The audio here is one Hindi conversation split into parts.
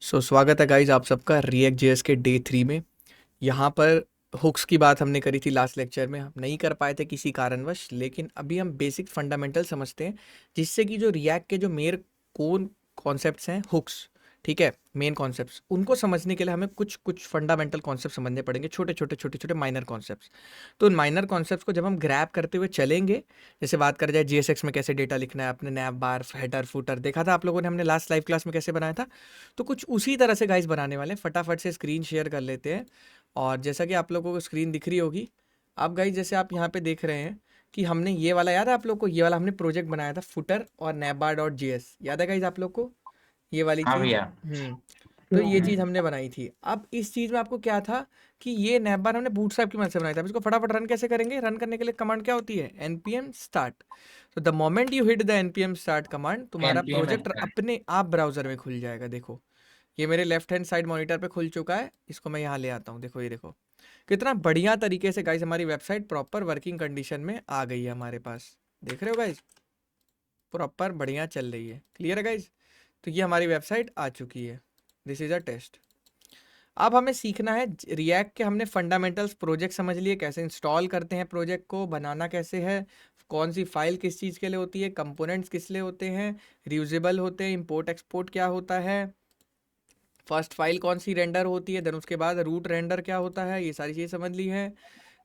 स्वागत है गाइज आप सबका रिएक्ट जेएस के डे 3 में। यहाँ पर हुक्स की बात हमने करी थी लास्ट लेक्चर में, हम नहीं कर पाए थे किसी कारणवश, लेकिन अभी हम बेसिक फंडामेंटल समझते हैं जिससे कि जो रिएक्ट के जो मेन कोन कॉन्सेप्ट्स हैं हुक्स, ठीक है, मेन कॉन्सेप्ट्स, उनको समझने के लिए हमें कुछ कुछ फंडामेंटल कॉन्सेप्ट समझने पड़ेंगे, छोटे छोटे छोटे छोटे माइनर कॉन्सेप्ट्स। तो उन माइनर कॉन्सेप्ट्स को जब हम ग्रैब करते हुए चलेंगे, जैसे बात करें जाए जीएसएक्स में कैसे डेटा लिखना है, अपने नैप बार हेडर फुटर देखा था आप लोगों ने, हमने लास्ट लाइव क्लास में कैसे बनाया था। तो कुछ उसी तरह से गाइस बनाने वाले हैं। फटाफट से स्क्रीन शेयर कर लेते हैं। और जैसा कि आप लोगों को स्क्रीन दिख रही होगी, आप गाइस जैसे आप यहाँ पे देख रहे हैं कि हमने ये वाला, याद है आप लोग को, ये वाला हमने प्रोजेक्ट बनाया था फुटर और नैपबार डॉट जेएस, याद है गाइस आप लोग को ये वाली हाँ चीज़। भैया। तो ये चीज़ हमने बनाई थी। अब इस चीज़ में आपको क्या था कि ये नैपबार हमने बूटस्ट्रैप की मदद से बनाया था। अब इसको फटाफट रन कैसे करेंगे? रन करने के लिए कमांड क्या होती है? npm start। तो the moment you hit the npm start command, तुम्हारा एनपीएम प्रोजेक्ट अपने आप ब्राउजर में खुल जाएगा। देखो ये मेरे लेफ्ट हैंड साइड मॉनिटर पे खुल चुका है। इसको मैं यहाँ ले आता हूँ। देखो ये देखो कितना बढ़िया तरीके से गाइस हमारी वेबसाइट प्रॉपर वर्किंग कंडीशन में आ गई है हमारे पास। देख रहे हो गाइस, प्रॉपर बढ़िया चल रही है। क्लियर है गाइस? तो ये हमारी वेबसाइट आ चुकी है। This is a test. अब हमें सीखना है रिएक्ट के। हमने फंडामेंटल्स प्रोजेक्ट समझ लिए, कैसे इंस्टॉल करते हैं प्रोजेक्ट को, बनाना कैसे है, कौन सी फाइल किस चीज़ के लिए होती है, कंपोनेंट्स किस लिए होते हैं, रियूजेबल होते हैं, इंपोर्ट एक्सपोर्ट क्या होता है, फर्स्ट फाइल कौन सी रेंडर होती है, देन उसके बाद रूट रेंडर क्या होता है, ये सारी चीज़ें समझ ली हैं।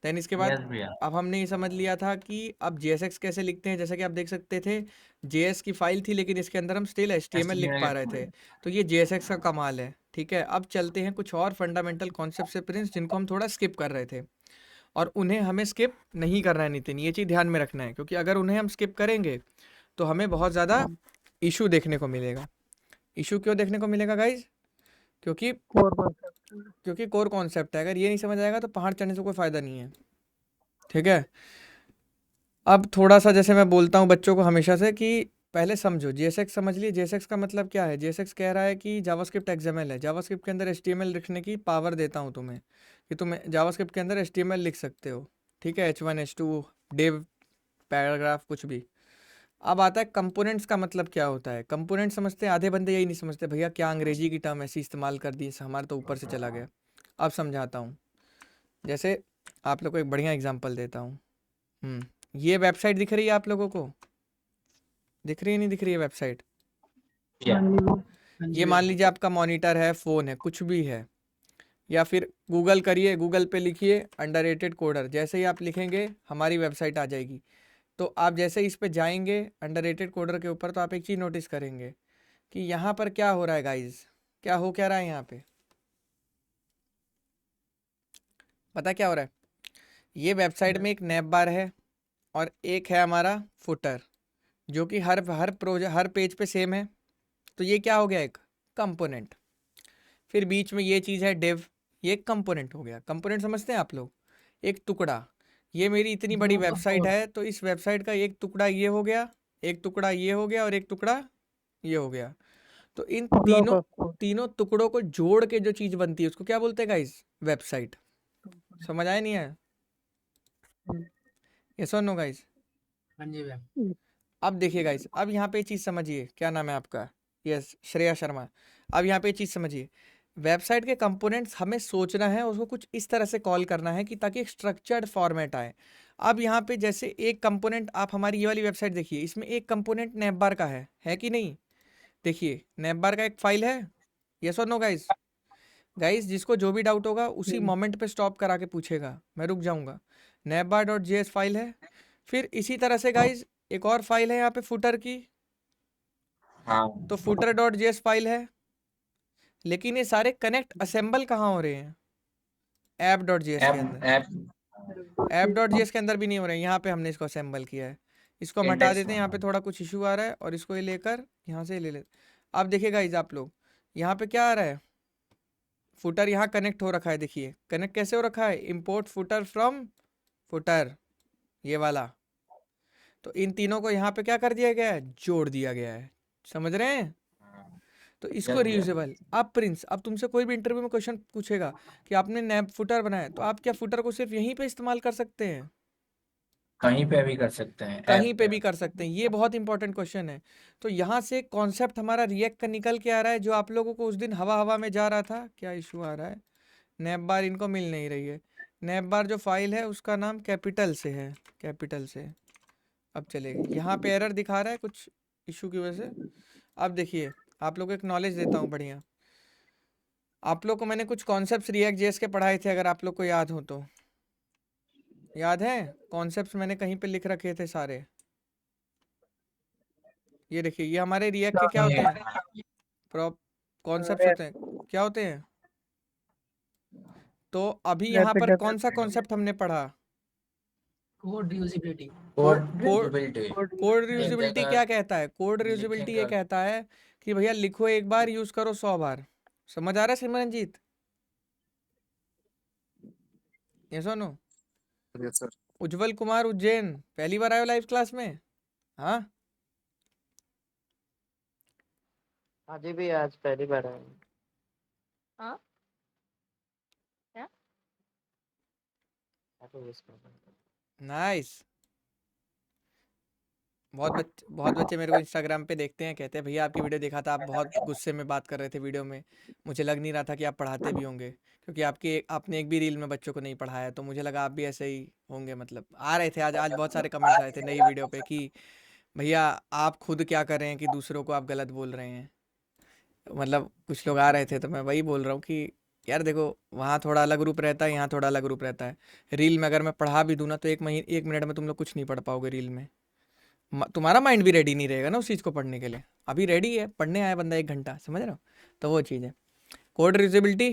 देन इसके बाद यस भैया। अब हमने ये समझ लिया था कि अब JSX कैसे लिखते हैं। जैसा कि आप देख सकते थे, JS की फाइल थी लेकिन इसके अंदर हम स्टिल HTML लिख पा रहे थे। तो ये JSX का कमाल है। ठीक है, अब चलते हैं कुछ और फंडामेंटल कॉन्सेप्ट से प्रिंस, जिनको हम थोड़ा स्किप कर रहे थे, और उन्हें हमें स्किप नहीं करना है नितिन, ये चीज़ ध्यान में रखना है, क्योंकि अगर उन्हें हम स्किप करेंगे तो हमें बहुत ज़्यादा इशू देखने को मिलेगा। इशू क्यों देखने को मिलेगा गाइज? क्योंकि कोर कॉन्सेप्ट है। अगर ये नहीं समझ आएगा तो पहाड़ चढ़ने से कोई फ़ायदा नहीं है। ठीक है, अब थोड़ा सा जैसे मैं बोलता हूँ बच्चों को हमेशा से कि पहले समझो। JSX समझ लिए। JSX का मतलब क्या है? JSX कह रहा है कि जावास्क्रिप्ट XML है। जावास्क्रिप्ट के अंदर HTML लिखने की पावर देता हूँ तुम्हें, कि तुम जावास्क्रिप्ट के अंदर HTML लिख सकते हो। ठीक है, H1 H2 डिव पैराग्राफ कुछ भी। अब आता है कंपोनेंट्स का मतलब क्या होता है। कंपोनेंट समझते हैं, आधे बंदे यही नहीं समझते, भैया क्या अंग्रेजी की टर्म ऐसी इस्तेमाल कर दी, हमारे तो ऊपर से चला गया। अब समझाता हूँ। जैसे आप लोग को एक बढ़िया एग्जांपल देता हूँ। ये वेबसाइट दिख रही है आप लोगों को? दिख रही है नहीं दिख रही है वेबसाइट? भैया ये मान लीजिए आपका मॉनिटर है, फ़ोन है, कुछ भी है, या फिर गूगल करिए, गूगल पे लिखिए अंडररेटेड कोडर। जैसे ही आप लिखेंगे हमारी वेबसाइट आ जाएगी। तो आप जैसे ही इस पे जाएंगे अंडररेटेड कोडर के ऊपर, तो आप एक चीज़ नोटिस करेंगे कि यहाँ पर क्या हो रहा है गाइज। क्या रहा है यहाँ पे? पता क्या हो रहा है? ये वेबसाइट में एक नैप बार है और एक है हमारा फुटर, जो कि हर पेज पे सेम है। तो ये क्या हो गया? एक कंपोनेंट। फिर बीच में ये चीज़ है डिव, ये एक कंपोनेंट हो गया। कंपोनेंट समझते हैं आप लोग? एक टुकड़ा। ये मेरी इतनी बड़ी वेबसाइट है, तो इस वेबसाइट का एक टुकड़ा ये हो गया, एक टुकड़ा ये हो गया और एक टुकड़ा ये हो गया। तो इन तीनों तीनों टुकड़ों को जोड़ के जो चीज़ बनती है उसको क्या बोलते हैं गाइस? वेबसाइट। समझ आया नहीं है? यस और नो गाइस? हाँ जी भैया। अब देखिए गाइस, अब यहाँ पे चीज़ समझिए। क्या नाम है आपका? यस, श्रेया शर्मा। अब यहाँ पे चीज़ समझिए। वेबसाइट के कंपोनेंट्स हमें सोचना है, उसको कुछ इस तरह से कॉल करना है कि ताकि एक स्ट्रक्चर्ड फॉर्मेट आए। अब यहाँ पे जैसे एक कंपोनेंट, आप हमारी ये वाली वेबसाइट देखिए, इसमें एक कंपोनेंट नैपबार का है कि नहीं? देखिए नैपबार का एक फाइल है। यस और नो गाइस? गाइस जिसको जो भी डाउट होगा उसी मोमेंट पे स्टॉप करा के पूछेगा, मैं रुक जाऊंगा। navbar.js फाइल है। फिर इसी तरह से गाइस एक और फाइल है यहाँ पे फुटर की, हाँ। तो footer.js फाइल है। लेकिन ये सारे कनेक्ट असेंबल कहाँ हो रहे हैं? app.js के ऐप अंदर। ऐप app.js के अंदर भी नहीं हो रहे हैं, यहाँ पे हमने इसको असेंबल किया है। इसको हम हटा इंडेक्स देते में। हैं, यहाँ पे थोड़ा कुछ इशू आ रहा है, और इसको ये लेकर यहाँ से ले लेते। अब देखिए गाइस आप लोग, यहाँ पे क्या आ रहा है? फुटर यहाँ कनेक्ट हो रखा है। देखिए कनेक्ट कैसे हो रखा है? इम्पोर्ट फुटर फ्रॉम फुटर, ये वाला। तो इन तीनों को यहाँ पे क्या कर दिया गया है? जोड़ दिया गया है। समझ रहे हैं? तो इसको यस भैया। रियूजेबल। अब प्रिंस, अब तुमसे कोई भी इंटरव्यू में क्वेश्चन पूछेगा कि आपने नैप फुटर बनाया, तो आप क्या फुटर को सिर्फ यहीं पे इस्तेमाल कर सकते हैं? कहीं पे भी कर सकते हैं, कहीं ऐप पे पे। भी कर सकते हैं। ये बहुत इंपॉर्टेंट क्वेश्चन है। तो यहाँ से कॉन्सेप्ट हमारा रिएक्ट का निकल के आ रहा है, जो आप लोगों को उस दिन हवा हवा में जा रहा था। क्या इशू आ रहा है? नैप बार इनको मिल नहीं रही है। नैप बार जो फाइल है उसका नाम कैपिटल से है, कैपिटल से। अब चलेगी। यहाँ पे एरर दिखा रहा है कुछ इशू की वजह से। अब देखिए, आप लोगों को एक नॉलेज देता हूँ बढ़िया। आप लोग को मैंने कुछ कॉन्सेप्ट्स रिएक्ट जेएस के पढ़ाए थे, अगर आप लोग को याद हो तो। याद है? कॉन्सेप्ट्स मैंने कहीं पे लिख रखे थे सारे। ये देखिए, ये हमारे रिएक्ट के क्या होते हैं? प्रॉप कॉन्सेप्ट्स होते हैं। क्या होते हैं? तो अभी यहाँ पर कौन सा कॉन्सेप्ट हमने पढ़ा? Code usability. को, कोड कोड यूजिबिलिटी। कोड एक रियूजिबिलिटी जगह क्या कहता है? कोड रियूजिबिलिटी ये लिखेगा। कहता है कि भैया लिखो एक बार, यूज करो 100 बार। समझ आ रहा है सिमरनजीत? ये सुनो। Yes sir. उज्जवल कुमार उज्जैन, पहली बार आयो लाइव क्लास में? हाँ, अभी भी आज पहली बार है। हाँ क्या? नाइस। बहुत बच्चे मेरे को इंस्टाग्राम पे देखते हैं, कहते हैं भैया आपकी वीडियो देखा था, आप बहुत गुस्से में बात कर रहे थे वीडियो में। मुझे लग नहीं रहा था कि आप पढ़ाते भी होंगे, क्योंकि आपने एक भी रील में बच्चों को नहीं पढ़ाया, तो मुझे लगा आप भी ऐसे ही होंगे। मतलब आ रहे थे आज आज बहुत सारे कमेंट्स आए थे नई वीडियो पे कि भैया आप खुद क्या कर रहे हैं कि दूसरों को आप गलत बोल रहे हैं। मतलब कुछ लोग आ रहे थे, तो मैं वही बोल रहा हूँ कि यार देखो, वहाँ थोड़ा अलग रूप रहता है, यहाँ थोड़ा अलग रूप रहता है। रील में अगर मैं पढ़ा भी दूँ ना, तो 1 मिनट में तुम लोग कुछ नहीं पढ़ पाओगे रील में। तुम्हारा माइंड भी रेडी नहीं रहेगा ना उस चीज़ को पढ़ने के लिए। अभी रेडी है, पढ़ने आया बंदा 1 घंटा, समझ रहे हो? तो वो चीज़ है। कोड रियूजेबिलिटी,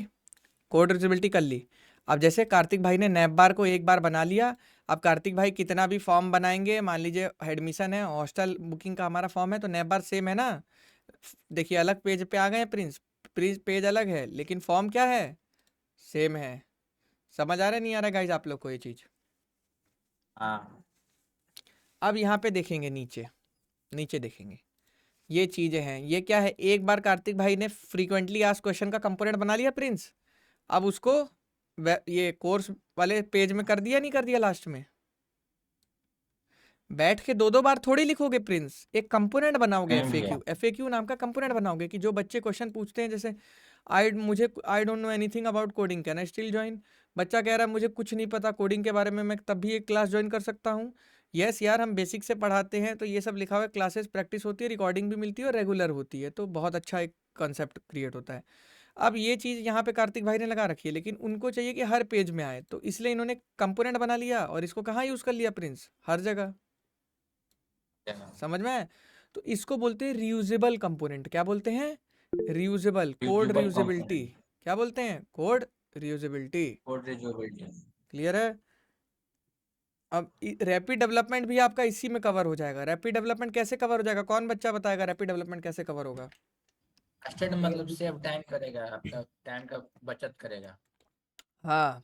कोड रियूजेबिलिटी कर ली। अब जैसे कार्तिक भाई ने नैप बार को एक बार बना लिया। अब कार्तिक भाई कितना भी फॉर्म बनाएंगे, मान लीजिए एडमिशन है, हॉस्टल बुकिंग का हमारा फॉर्म है, तो नैप बार सेम है ना। देखिए अलग पेज पे आ गए हैं प्रिंस, पेज अलग है लेकिन फॉर्म क्या है? सेम है। समझ आ रहा है नहीं आ रहा गाइज आप लोग को ये चीज़? हाँ। अब यहाँ पे देखेंगे नीचे, नीचे देखेंगे ये चीजें हैं। ये क्या है? एक बार कार्तिक भाई ने फ्रीक्वेंटली आस्क्ड क्वेश्चन का कंपोनेंट बना लिया प्रिंस। अब उसको ये कोर्स वाले पेज में कर दिया, नहीं कर दिया? लास्ट में बैठ के दो दो बार थोड़ी लिखोगे प्रिंस, एक कंपोनेंट बनाओगे। सेम ही है। एफएक्यू नाम का कंपोनेंट बनाओगे कि जो बच्चे क्वेश्चन पूछते हैं, जैसे I don't know anything about coding, can I still join? बच्चा कह रहा है मुझे कुछ नहीं पता कोडिंग के बारे में, मैं तब भी एक क्लास ज्वाइन कर सकता हूँ। यस यार, हम बेसिक से पढ़ाते हैं, तो ये सब लिखा हुआ है, क्लासेस प्रैक्टिस होती है, रिकॉर्डिंग भी मिलती है और रेगुलर होती है, तो बहुत अच्छा एक कंसेप्ट क्रिएट होता है। अब ये चीज़ यहाँ पे कार्तिक भाई ने लगा रखी है, लेकिन उनको चाहिए कि हर पेज में आए, तो इसलिए इन्होंने कंपोनेंट बना लिया और इसको कहाँ यूज़ कर लिया प्रिंस? हर जगह। समझ में आया? तो इसको बोलते हैं रियूजेबल कंपोनेंट। क्या बोलते हैं? Reusable. Code usable reusability. Component. क्या बोलते हैं? Code reusability. Code usability. Clear है? अब रैपिड डेवलपमेंट भी आपका इसी में कवर हो जाएगा। रैपिड डेवलपमेंट कैसे कवर हो जाएगा? कौन बच्चा बताएगा रैपिड डेवलपमेंट कैसे कवर होगा? फास्टर मतलब सेव टाइम करेगा, आपका टाइम का बचत करेगा। हाँ,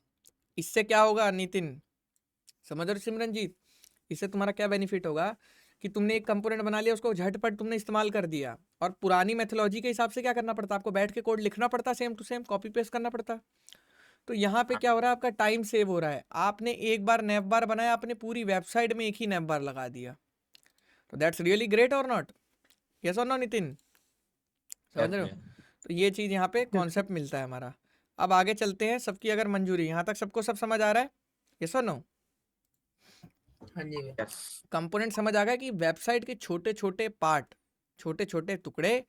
इससे क्या होगा नितिन? समझ रहे सिमरनजीत? इससे तुम्हारा क्या बेनिफिट होगा कि तुमने एक कंपोनेंट बना लिया, उसको झटपट तुमने इस्तेमाल कर दिया। और पुरानी मेथोलॉजी के हिसाब से क्या करना पड़ता? आपको बैठ के कोड लिखना पड़ता, same to same copy paste करना पड़ता। तो यहाँ पे क्या हो रहा है? आपका टाइम सेव हो रहा है। आपने एक बार नैप बार बनाया, आपने पूरी वेबसाइट में एक ही नैप बार लगा दिया। तो दैट्स रियली ग्रेट और नॉट? यस और नो नितिन? समझ रहे हो? तो ये चीज़ यहाँ पे कॉन्सेप्ट मिलता है हमारा। अब आगे चलते हैं, सबकी अगर मंजूरी, यहाँ तक सबको सब समझ आ रहा है? यस और नो? हाँ जी भैया। कंपोनेंट समझ आ गया कि वेबसाइट के छोटे छोटे पार्ट, छोटे छोटे टुकड़े,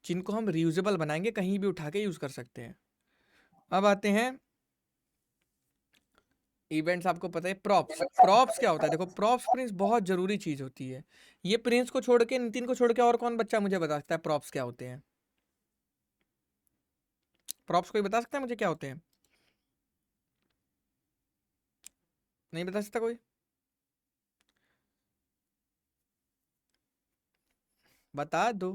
जिनको हम रियूजेबल बनाएंगे, कहीं भी उठा के यूज कर सकते हैं। अब आते हैं इवेंट्स। आपको पता है प्रॉप्स, प्रॉप्स क्या होता है? देखो प्रॉप्स प्रिंस बहुत जरूरी चीज होती है। ये प्रिंस को छोड़ के, नितिन को छोड़ के और कौन बच्चा मुझे बता सकता है प्रॉप्स क्या होते हैं? प्रॉप्स कोई बता सकता है मुझे क्या होते हैं? नहीं बता सकता कोई? बता दो।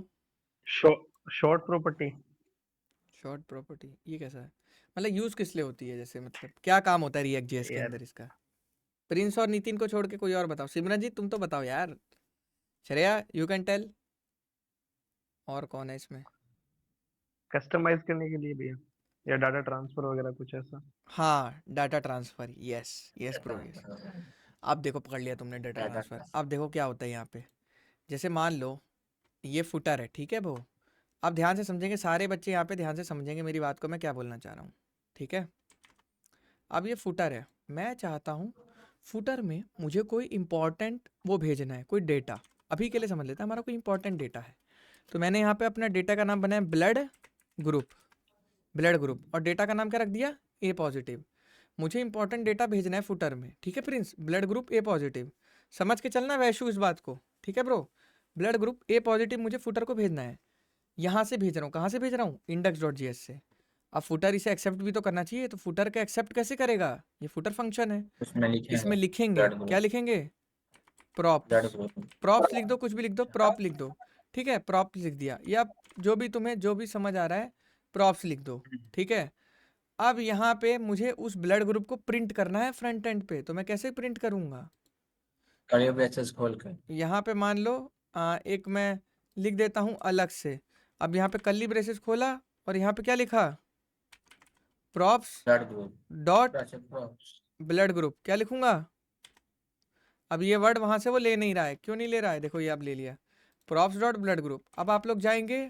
Short property. शॉर्ट प्रॉपर्टी, ये कैसा है? मतलब यूज किस लिए होती है? जैसे मतलब क्या काम होता है रिएक्ट जेएस के यार अंदर इसका? प्रिंस और नितिन को छोड़ के कोई और बताओ। सिमरन जी तुम तो बताओ यार। Shreya you can tell. और कौन है इसमें? कस्टमाइज करने के लिए भैया, या डाटा ट्रांसफर वगैरह कुछ ऐसा। हाँ, data transfer. Yes yes bro, yes. अब देखो पकड़ लिया तुमने डेटा Data ट्रांसफर। transfer। अब देखो क्या होता है यहाँ पे। जैसे मान लो ये फुटर है, ठीक है ब्रो। अब ध्यान से समझेंगे सारे बच्चे यहाँ पे, ध्यान से समझेंगे मेरी बात को, मैं क्या बोलना चाह रहा हूँ, ठीक है। अब ये फुटर है, मैं चाहता हूँ फुटर में मुझे कोई इंपॉर्टेंट वो भेजना है, कोई डेटा। अभी के लिए समझ लेते हैं हमारा कोई इंपॉर्टेंट डेटा है। तो मैंने यहाँ पे अपना डेटा का नाम बनाया ब्लड ग्रुप, ब्लड ग्रुप, और डेटा का नाम क्या रख दिया, ए पॉजिटिव। मुझे इंपॉर्टेंट डेटा भेजना है फुटर में, ठीक है Prince, blood group A positive. समझ के चलना वैशु इस बात को, ठीक है bro. Blood group A positive मुझे फुटर को भेजना है। यहाँ से भेज रहा हूँ, कहाँ से भेज रहा हूँ, index.js से। अब फुटर इसे एक्सेप्ट भी तो करना चाहिए, तो फुटर का एक्सेप्ट कैसे करेगा, ये फुटर फंक्शन है, उसमें लिखेंगे इसमें लिखेंगे, blood क्या group, लिखेंगे, blood प्रॉप्स। group। प्रॉप्स लिख दो, कुछ भी लिख दो, प्रॉप लिख दो, ठीक है, प्रॉप्स लिख दिया, या जो भी तुम्हें जो भी समझ आ रहा है प्रॉप्स लिख दो, ठीक है। अब यहाँ पे मुझे उस ब्लड ग्रुप को प्रिंट करना है फ्रंट एंड पे, तो मैं कैसे प्रिंट करूँगा, कर्ली ब्रेसेस खोल कर यहाँ पे मान लो एक मैं लिख देता हूँ अलग से। अब यहाँ पे कर्ली ब्रेसेस खोला और यहाँ पे क्या लिखा, props blood group, dot braces props। Blood group, क्या लिखूंगा। अब ये वर्ड वहां से वो ले नहीं रहा है, क्यों नहीं ले रहा है, देखो ये अब ले लिया, प्रॉप्स डॉट ब्लड ग्रुप। अब आप लोग जाएंगे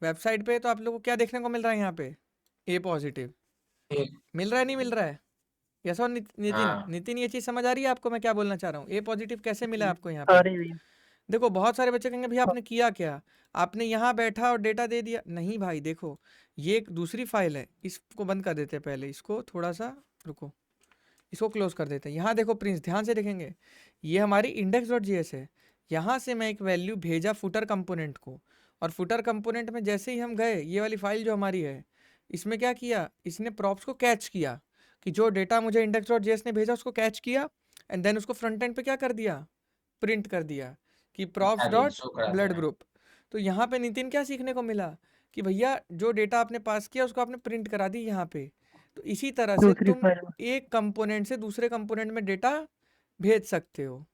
वेबसाइट पे तो आप लोगों को क्या देखने को मिल रहा है यहाँ पे, ए पॉजिटिव एक मिल रहा है, नहीं मिल रहा है, यस और नितिन, हाँ नितिन ये चीज समझ आ रही है आपको मैं क्या बोलना चाह रहा हूँ, ए पॉजिटिव कैसे मिला आपको यहाँ पे। सॉरी भैया। देखो बहुत सारे बच्चे कहेंगे भैया आपने किया क्या, आपने यहाँ बैठा और डेटा दे दिया। नहीं भाई देखो, ये एक दूसरी फाइल है, इसको बंद कर देते हैं पहले, इसको थोड़ा सा रुको, इसको क्लोज कर देते हैं। यहाँ देखो प्रिंस, ध्यान से देखेंगे, ये हमारी index.js है। यहाँ से मैं एक वैल्यू भेजा फुटर कंपोनेंट को, और फुटर कंपोनेंट में जैसे ही हम गए, ये वाली फाइल जो हमारी है, इसमें क्या किया, इसने प्रॉप्स को कैच किया, कि जो डेटा मुझे index.js ने भेजा उसको कैच किया, एंड देन उसको फ्रंट एंड पे क्या कर दिया, प्रिंट कर दिया कि प्रॉप्स आगे डॉट शो करा ब्लड देना। ग्रुप। तो यहाँ पे नितिन क्या सीखने को मिला, कि भैया जो डेटा आपने पास किया उसको आपने प्रिंट करा दी यहाँ पे। तो इसी तरह से दूसरी तुम फाइल एक कंपोनेंट से दूसरे कंपोनेंट में डेटा भेज सकते हो,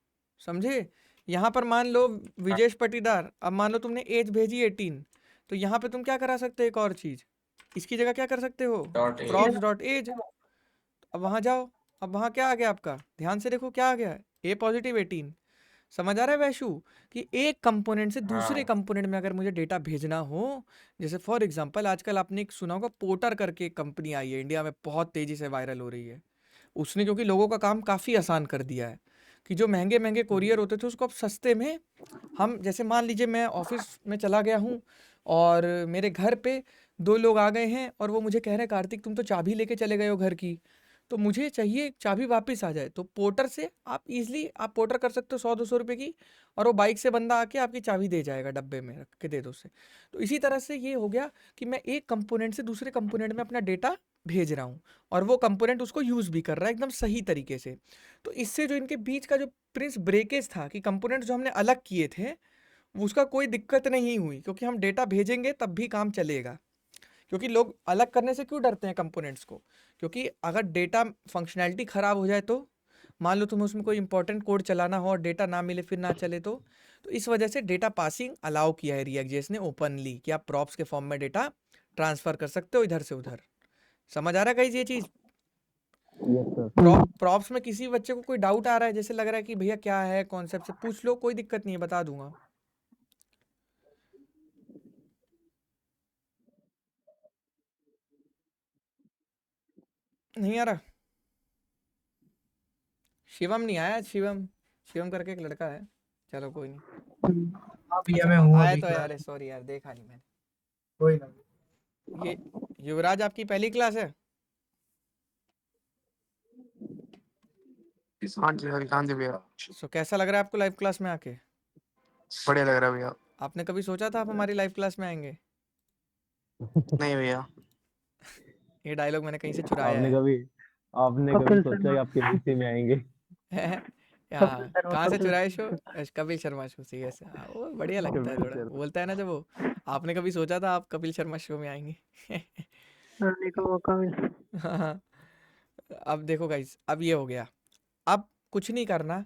समझे। यहाँ पर मान लो विजेश पटीदार, अब मान लो तुमने एज भेजी 18, तो यहाँ पे तुम क्या करा सकते हो, एक और चीज, इसकी जगह क्या कर सकते हो, dot a props dot edge. अब वहाँ जाओ, अब वहाँ क्या आ गया आपका, ध्यान से देखो क्या आ गया, ए पॉजिटिव 18। समझ आ रहा है वैशु, कि एक कंपोनेंट से दूसरे हाँ कंपोनेंट में अगर मुझे डेटा भेजना हो, जैसे फॉर एग्जांपल आजकल आपने एक सुना होगा, पोर्टर करके एक कंपनी आई है इंडिया में, बहुत तेजी से वायरल हो रही है। उसने क्योंकि लोगों का काम काफ़ी आसान कर दिया है, कि जो महंगे महंगे कोरियर होते थे उसको अब सस्ते में, हम जैसे मान लीजिए मैं ऑफिस में चला गया हूँ और मेरे घर पे 2 लोग आ गए हैं और वो मुझे कह रहे हैं कार्तिक तुम तो चाबी लेके चले गए हो घर की, तो मुझे चाहिए चाबी वापस आ जाए। तो पोर्टर से आप इजीली आप पोर्टर कर सकते हो 100-200 रुपए की, और वो बाइक से बंदा आके आपकी चाबी दे जाएगा, डब्बे में रख के दे दो उसे। तो इसी तरह से ये हो गया कि मैं एक कंपोनेंट से दूसरे कंपोनेंट में अपना डेटा भेज रहा हूँ, और वो कंपोनेंट उसको यूज़ भी कर रहा है एकदम सही तरीके से। तो इससे जो इनके बीच का जो प्रिंस ब्रेकेज था, कि कंपोनेंट जो हमने अलग किए थे उसका कोई दिक्कत नहीं हुई, क्योंकि हम डेटा भेजेंगे तब भी काम चलेगा। क्योंकि लोग अलग करने से क्यों डरते हैं कंपोनेंट्स को, क्योंकि अगर डेटा फंक्शनैलिटी ख़राब हो जाए, तो मान लो तुम्हें उसमें कोई इंपॉर्टेंट कोड चलाना हो और डेटा ना मिले फिर ना चले, तो इस वजह से डेटा पासिंग अलाउ किया है React.js ने ओपनली, कि आप प्रॉप्स के फॉर्म में डेटा ट्रांसफ़र कर सकते हो इधर से उधर। समझ आ रहा है गाइस ये चीज़। Yes sir. प्रॉप्स में किसी बच्चे को कोई डाउट आ रहा है, जैसे लग रहा है कि भैया क्या है कॉन्सेप्ट, से पूछ लो, कोई दिक्कत नहीं है, बता दूंगा। नहीं आ रहा, शिवम नहीं आया, शिवम शिवम करके एक लड़का है, चलो कोई नहीं। भैया अच्छा मैं हूँ आया अभी तो क्लास यार, में। सॉरी यार, देखा नहीं मैंने। कोई ना। ये युवराज आपकी पहली क्लास है। हाँ जी हाँ जी भैया, सो कैसा लग रहा है आपको लाइव क्लास में आके, बढ़िया लग रहा है भैया। आपने कभी सोचा था आप हमारी लाइव क्लास में आएंगे। नहीं भैया, ये डायलॉग मैंने कहीं से चुराया आपने है। कभी सोचा कि आपके बीसी में आएंगे? हाँ कहाँ से चुराए शो, कपिल शर्मा शो से, यस हाँ, वो बढ़िया लगता है, कपिल थोड़ा शर्मा। बोलता है ना जब वो, आपने कभी सोचा था आप कपिल शर्मा शो में आएंगे। आने का मौका मिला। हाँ, अब देखो गाइस, अब ये हो गया। अब कुछ नहीं करना,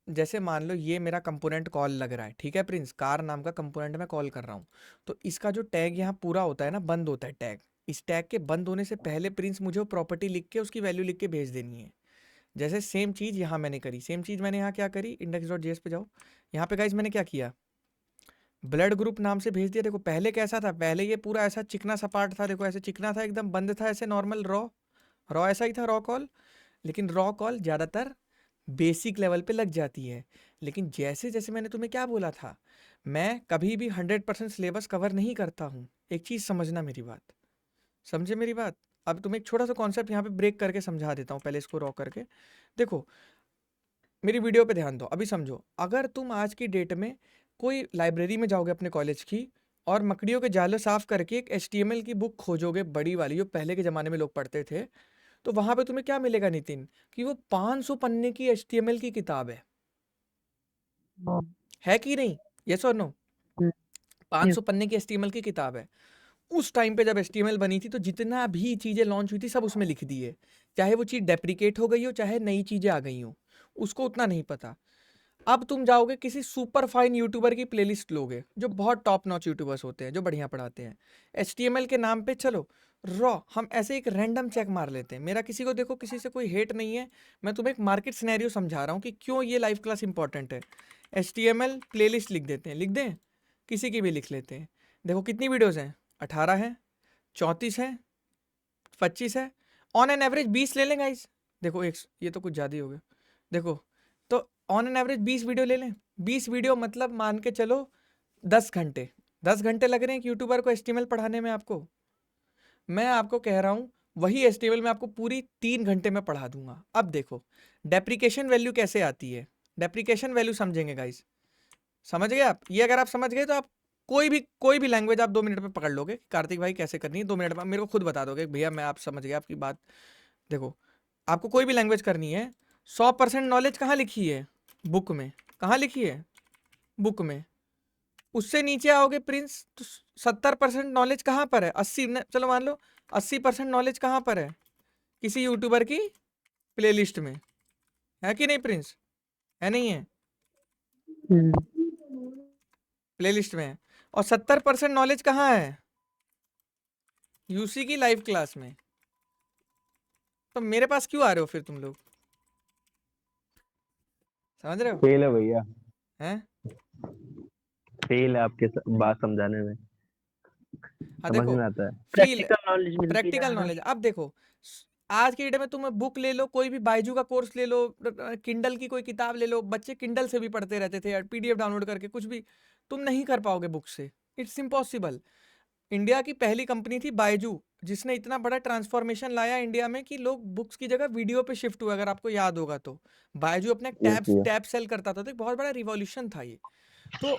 जैसे मान लो ये मेरा कंपोनेंट कॉल लग रहा है, ठीक है प्रिंस, कार नाम का कंपोनेंट मैं कॉल कर रहा हूँ। तो इसका जो टैग यहाँ पूरा होता है ना, बंद होता है टैग, इस टैग के बंद होने से पहले प्रिंस मुझे वो प्रॉपर्टी लिख के उसकी वैल्यू लिख के भेज देनी है। जैसे सेम चीज़ यहाँ मैंने करी, सेम चीज़ मैंने यहाँ क्या करी, index.js पे जाओ, यहाँ पे गाइस मैंने क्या किया, ब्लड ग्रुप नाम से भेज दिया। देखो पहले कैसा था, पहले ये पूरा ऐसा चिकना सपाट था, देखो ऐसे चिकना था, एकदम बंद था, ऐसे नॉर्मल रॉ ऐसा ही था रॉ कॉल। लेकिन रॉ कॉल ज़्यादातर बेसिक लेवल पे लग जाती है। लेकिन जैसे जैसे मैंने तुम्हें क्या बोला था, मैं कभी भी 100% सिलेबस कवर नहीं करता हूँ। एक चीज़ समझना मेरी बात, समझे मेरी बात। अब तुम्हें एक छोटा सा कॉन्सेप्ट यहाँ पे ब्रेक करके समझा देता हूँ, पहले इसको रॉ करके देखो, मेरी वीडियो पे ध्यान दो। अभी समझो, अगर तुम आज की डेट में कोई लाइब्रेरी में जाओगे अपने कॉलेज की और मकड़ियों के जाले साफ करके एक HTML की बुक खोजोगे बड़ी वाली, जो पहले के ज़माने में लोग पढ़ते थे, तो वहाँ पे तुम्हें क्या मिलेगा नितिन, कि वो 500 पन्ने की HTML की किताब है कि नहीं, यस और नो? 500 पन्ने की HTML की किताब है। उस टाइम पे जब HTML बनी थी तो जितना भी चीज़ें लॉन्च हुई थी सब उसमें लिख दी है, चाहे वो चीज़ डेप्रिकेट हो गई हो, चाहे नई चीज़ें आ गई हो, उसको उतना नहीं पता। अब तुम जाओगे किसी सुपर फाइन यूट्यूबर की प्लेलिस्ट लोगे, जो बहुत टॉप नॉच यूट्यूबर्स होते हैं, जो बढ़िया पढ़ाते हैं, HTML के नाम पे चलो रॉ हम ऐसे एक रैंडम चेक मार लेते हैं। मेरा किसी को देखो, किसी से कोई हेट नहीं है, मैं तुम्हें एक मार्केट सिनेरियो समझा रहा हूँ कि क्यों ये लाइव क्लास इंपॉर्टेंट है। HTML प्लेलिस्ट लिख देते हैं, लिख दें, किसी की भी लिख लेते हैं। देखो कितनी वीडियोज़ हैं, 18 है, 34 है, 25 है, ऑन एन एवरेज 20 ले लें गाइस। देखो एक ये तो कुछ ज़्यादा ही हो गया। देखो तो ऑन एन एवरेज 20 वीडियो ले लें, 20 वीडियो मतलब मान के चलो 10 घंटे, 10 घंटे लग रहे हैं एक यूट्यूबर को HTML पढ़ाने में। आपको मैं आपको कह रहा हूँ वही HTML में आपको पूरी 3 घंटे में पढ़ा दूंगा। अब देखो डेप्रिकेशन वैल्यू कैसे आती है, डेप्रिकेशन वैल्यू समझेंगे गाइस, समझ गए आप? ये अगर आप समझ गए तो आप कोई भी लैंग्वेज आप 2 मिनट में पकड़ लोगे। कार्तिक भाई कैसे करनी है 2 मिनट में मेरे को खुद बता दोगे भैया, मैं आप समझ गया आपकी बात। देखो आपको कोई भी लैंग्वेज करनी है, 100% नॉलेज कहाँ लिखी है, बुक में। कहाँ लिखी है, बुक में। उससे नीचे आओगे प्रिंस तो 70% नॉलेज कहाँ पर है, 80 चलो मान लो 80% नॉलेज कहाँ पर है, किसी यूट्यूबर की प्लेलिस्ट में, है कि नहीं प्रिंस? है नहीं है? प्लेलिस्ट में है। और 70% नॉलेज कहाँ है, यूसी की लाइव क्लास में। तो मेरे पास क्यों आ रहे हो फिर तुम लोग, समझ रहे हो? फेल है भैया, हैं? फेल है आपके बात समझाने में, हाँ समझ देखो में आता है। फील प्रैक्टिकल नॉलेज मिलती है प्रैक्टिकल नॉलेज। अब देखो आज की डेट में तुम बुक ले लो, कोई भी बायजू का कोर्स ले लो, किंडल की कोई किताब ले लो, बच्चे किंडल से भी पढ़ते रहते थे यार, PDF डाउनलोड करके, कुछ भी तुम नहीं कर पाओगे बुक से, इट्स इम्पॉसिबल। इंडिया की पहली कंपनी थी बायजू, जिसने इतना बड़ा ट्रांसफॉर्मेशन लाया इंडिया में कि लोग बुक्स की जगह वीडियो पे शिफ्ट हुए। अगर आपको याद होगा तो बायजू अपने टैब सेल करता था, तो एक बहुत बड़ा रिवॉल्यूशन था ये। तो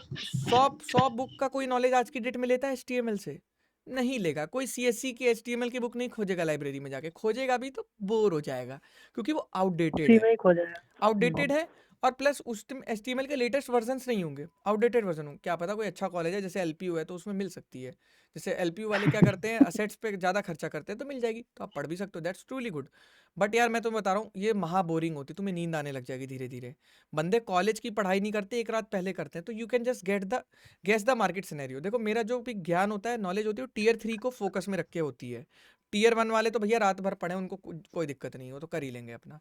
100 बुक का कोई नॉलेज आज की डेट में लेता है HTML से? नहीं लेगा। कोई CSC की HTML की बुक नहीं खोजेगा लाइब्रेरी में जाके, खोजेगा भी तो बोर हो जाएगा, क्योंकि वो आउटडेटेड उसी है, में ही खो जाएगा। आउटडेटेड है। और प्लस उस HTML के लेटेस्ट वर्जन्स नहीं होंगे, आउटडेटेड वर्जन होंगे। क्या पता कोई अच्छा कॉलेज है जैसे LPU है तो उसमें मिल सकती है। जैसे LPU वाले क्या करते हैं, असेट्स पे ज़्यादा खर्चा करते हैं, तो मिल जाएगी, तो आप पढ़ भी सकते हो, दैट्स ट्रूली गुड। बट यार मैं तुम्हें बता रहा हूँ ये महा बोरिंग होती, तुम्हें नींद आने लग जाएगी धीरे धीरे। बंदे कॉलेज की पढ़ाई नहीं करते, एक रात पहले करते हैं, तो you can just guess the market scenario. देखो मेरा जो भी ज्ञान होता है, नॉलेज होती है, वो Tier 3 को फोकस में रख के होती है। Tier 1 वाले तो भैया रात भर पढ़े, उनको कोई दिक्कत नहीं हो, तो कर ही लेंगे अपना।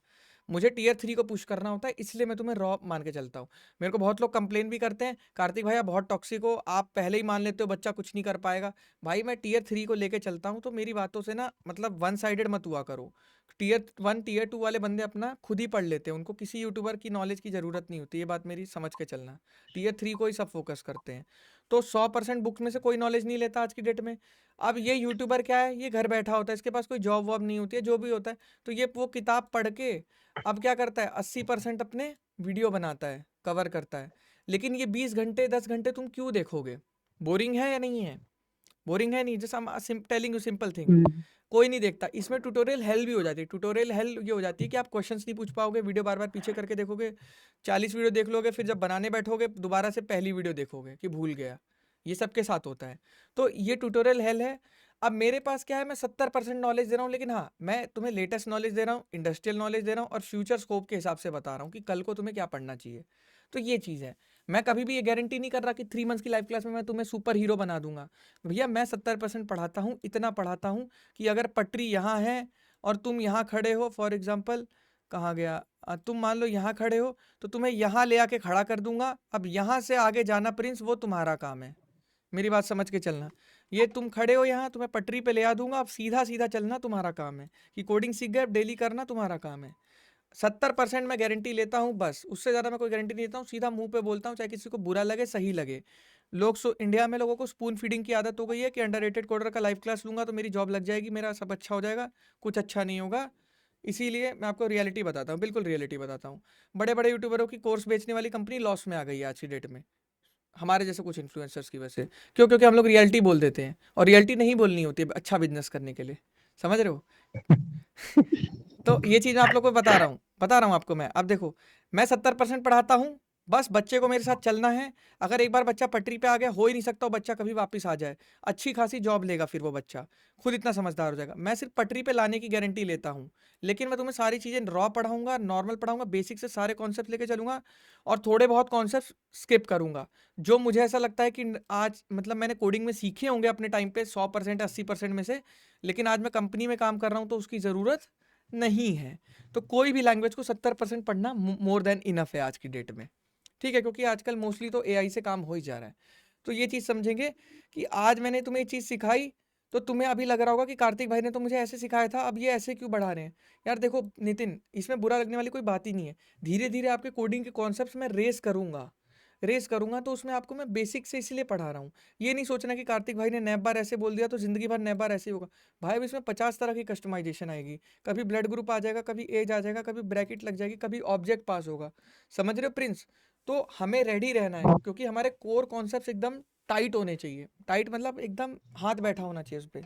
मुझे Tier 3 को पुश करना होता है, इसलिए मैं तुम्हें रॉ मान के चलता हूँ। मेरे को बहुत लोग कंप्लेन भी करते हैं, कार्तिक भैया बहुत टॉक्सिक हो, आप पहले ही मान लेते हो बच्चा कुछ नहीं कर पाएगा। भाई मैं Tier 3 को लेके चलता हूँ, तो मेरी बातों से ना मतलब वन साइडेड मत हुआ करो। Tier 1 Tier 2 वाले बंदे अपना खुद ही पढ़ लेते हैं, उनको किसी यूट्यूबर की नॉलेज की ज़रूरत नहीं होती, ये बात मेरी समझ के चलना। Tier 3 को ही सब फोकस करते हैं। तो 100% बुक्स में से कोई नॉलेज नहीं लेता आज की डेट में। अब ये यूट्यूबर क्या है, ये घर बैठा होता है, इसके पास कोई जॉब वॉब नहीं होती है, जो भी होता है, तो ये वो किताब पढ़ के अब क्या करता है, 80% अपने वीडियो बनाता है, कवर करता है। लेकिन ये 20 घंटे 10 घंटे तुम क्यों देखोगे? बोरिंग है या नहीं है? बोरिंग है नहीं? Just I am telling you simple thing, कोई नहीं देखता। इसमें ट्यूटोरियल हेल भी हो जाती है। ट्यूटोरियल हेल ये हो जाती है कि आप क्वेश्चंस नहीं पूछ पाओगे, वीडियो बार बार पीछे करके देखोगे, 40 वीडियो देख लोगे, फिर जब बनाने बैठोगे दोबारा से पहली वीडियो देखोगे कि भूल गया। ये सबके साथ होता है, तो ये ट्यूटोरियल हेल है। अब मेरे पास क्या है, मैं 70% नॉलेज दे रहा हूँ, लेकिन हाँ मैं तुम्हें लेटेस्ट नॉलेज दे रहा हूँ, इंडस्ट्रियल नॉलेज दे रहा हूँ, और फ्यूचर स्कोप के हिसाब से बता रहा हूँ कि कल को तुम्हें क्या पढ़ना चाहिए। तो ये चीज़ है। मैं कभी भी ये गारंटी नहीं कर रहा कि 3 मंथ्स की लाइव क्लास में मैं तुम्हें सुपर हीरो बना दूंगा। भैया मैं 70% पढ़ाता हूँ, इतना पढ़ाता हूँ कि अगर पटरी यहाँ है और तुम यहाँ खड़े हो, फॉर एग्जाम्पल कहाँ गया? तुम मान लो यहाँ खड़े हो तो तुम्हें यहाँ ले आके खड़ा कर दूंगा। अब यहाँ से आगे जाना प्रिंस वो तुम्हारा काम है, मेरी बात समझ के चलना। ये तुम खड़े हो यहाँ, तुम्हें पटरी पे ले आ दूंगा, अब सीधा सीधा चलना तुम्हारा काम है। कि कोडिंग सीख गए, अब डेली करना तुम्हारा काम है। 70% मैं गारंटी लेता हूँ, बस उससे ज़्यादा मैं कोई गारंटी नहीं लेता हूँ। सीधा मुंह पे बोलता हूँ, चाहे किसी को बुरा लगे सही लगे। इंडिया में लोगों को स्पून फीडिंग की आदत हो गई है कि अंडररेटेड कोडर का लाइव क्लास लूंगा तो मेरी जॉब लग जाएगी, मेरा सब अच्छा हो जाएगा। कुछ अच्छा नहीं होगा। इसीलिए मैं आपको रियलिटी बताता हूँ, बिल्कुल रियलिटी बताता हूँ। बड़े बड़े यूट्यूबरों की कोर्स बेचने वाली कंपनी लॉस में आ गई है आज की डेट में, हमारे जैसे कुछ इन्फ्लुएंसर्स की वजह से। क्यों? क्योंकि हम लोग रियलिटी बोल देते हैं, और रियलिटी नहीं बोलनी होती है अच्छा बिजनेस करने के लिए, समझ रहे हो? तो ये चीज़ मैं आप लोग को बता रहा हूँ आपको मैं। अब देखो, मैं 70% पढ़ाता हूँ, बस बच्चे को मेरे साथ चलना है। अगर एक बार बच्चा पटरी पे आ गया, हो ही नहीं सकता वो बच्चा कभी वापस आ जाए। अच्छी खासी जॉब लेगा फिर वो बच्चा, खुद इतना समझदार हो जाएगा। मैं सिर्फ पटरी पे लाने की गारंटी लेता हूँ, लेकिन मैं तुम्हें सारी चीज़ें रॉ पढ़ाऊंगा, नॉर्मल पढ़ाऊंगा, बेसिक से सारे कॉन्सेप्ट लेके चलूंगा, और थोड़े बहुत कॉन्सेप्ट स्किप करूंगा। जो मुझे ऐसा लगता है कि आज मतलब मैंने कोडिंग में सीखे होंगे अपने टाइम पे 100% 80% में से, लेकिन आज मैं कंपनी में काम कर रहा हूँ तो उसकी ज़रूरत नहीं है। तो कोई भी लैंग्वेज को 70% पढ़ना मोर देन इनफ है आज की डेट में, ठीक है? क्योंकि आजकल मोस्टली तो एआई से काम हो ही जा रहा है। तो ये चीज़ समझेंगे कि आज मैंने तुम्हें ये चीज़ सिखाई, तो तुम्हें अभी लग रहा होगा कि कार्तिक भाई ने तो मुझे ऐसे सिखाया था, अब ये ऐसे क्यों बढ़ा रहे हैं? यार देखो नितिन, इसमें बुरा लगने वाली कोई बात ही नहीं है। धीरे धीरे आपके कोडिंग के कॉन्सेप्ट्स में रेस करूंगा, तो उसमें आपको मैं बेसिक से इसलिए पढ़ा रहा हूँ। ये नहीं सोचना कि कार्तिक भाई ने नैप बार ऐसे बोल दिया तो जिंदगी भर नैप बार ऐसे ही होगा। भाई अब इसमें 50 तरह की कस्टमाइजेशन आएगी। कभी ब्लड ग्रुप आ जाएगा, कभी एज आ जाएगा, कभी ब्रैकेट लग जाएगी, कभी ऑब्जेक्ट पास होगा। समझ रहे हो प्रिंस? तो हमें रेडी रहना है, क्योंकि हमारे कोर कॉन्सेप्ट्स एकदम टाइट होने चाहिए। टाइट मतलब एकदम हाथ बैठा होना चाहिए उस पर,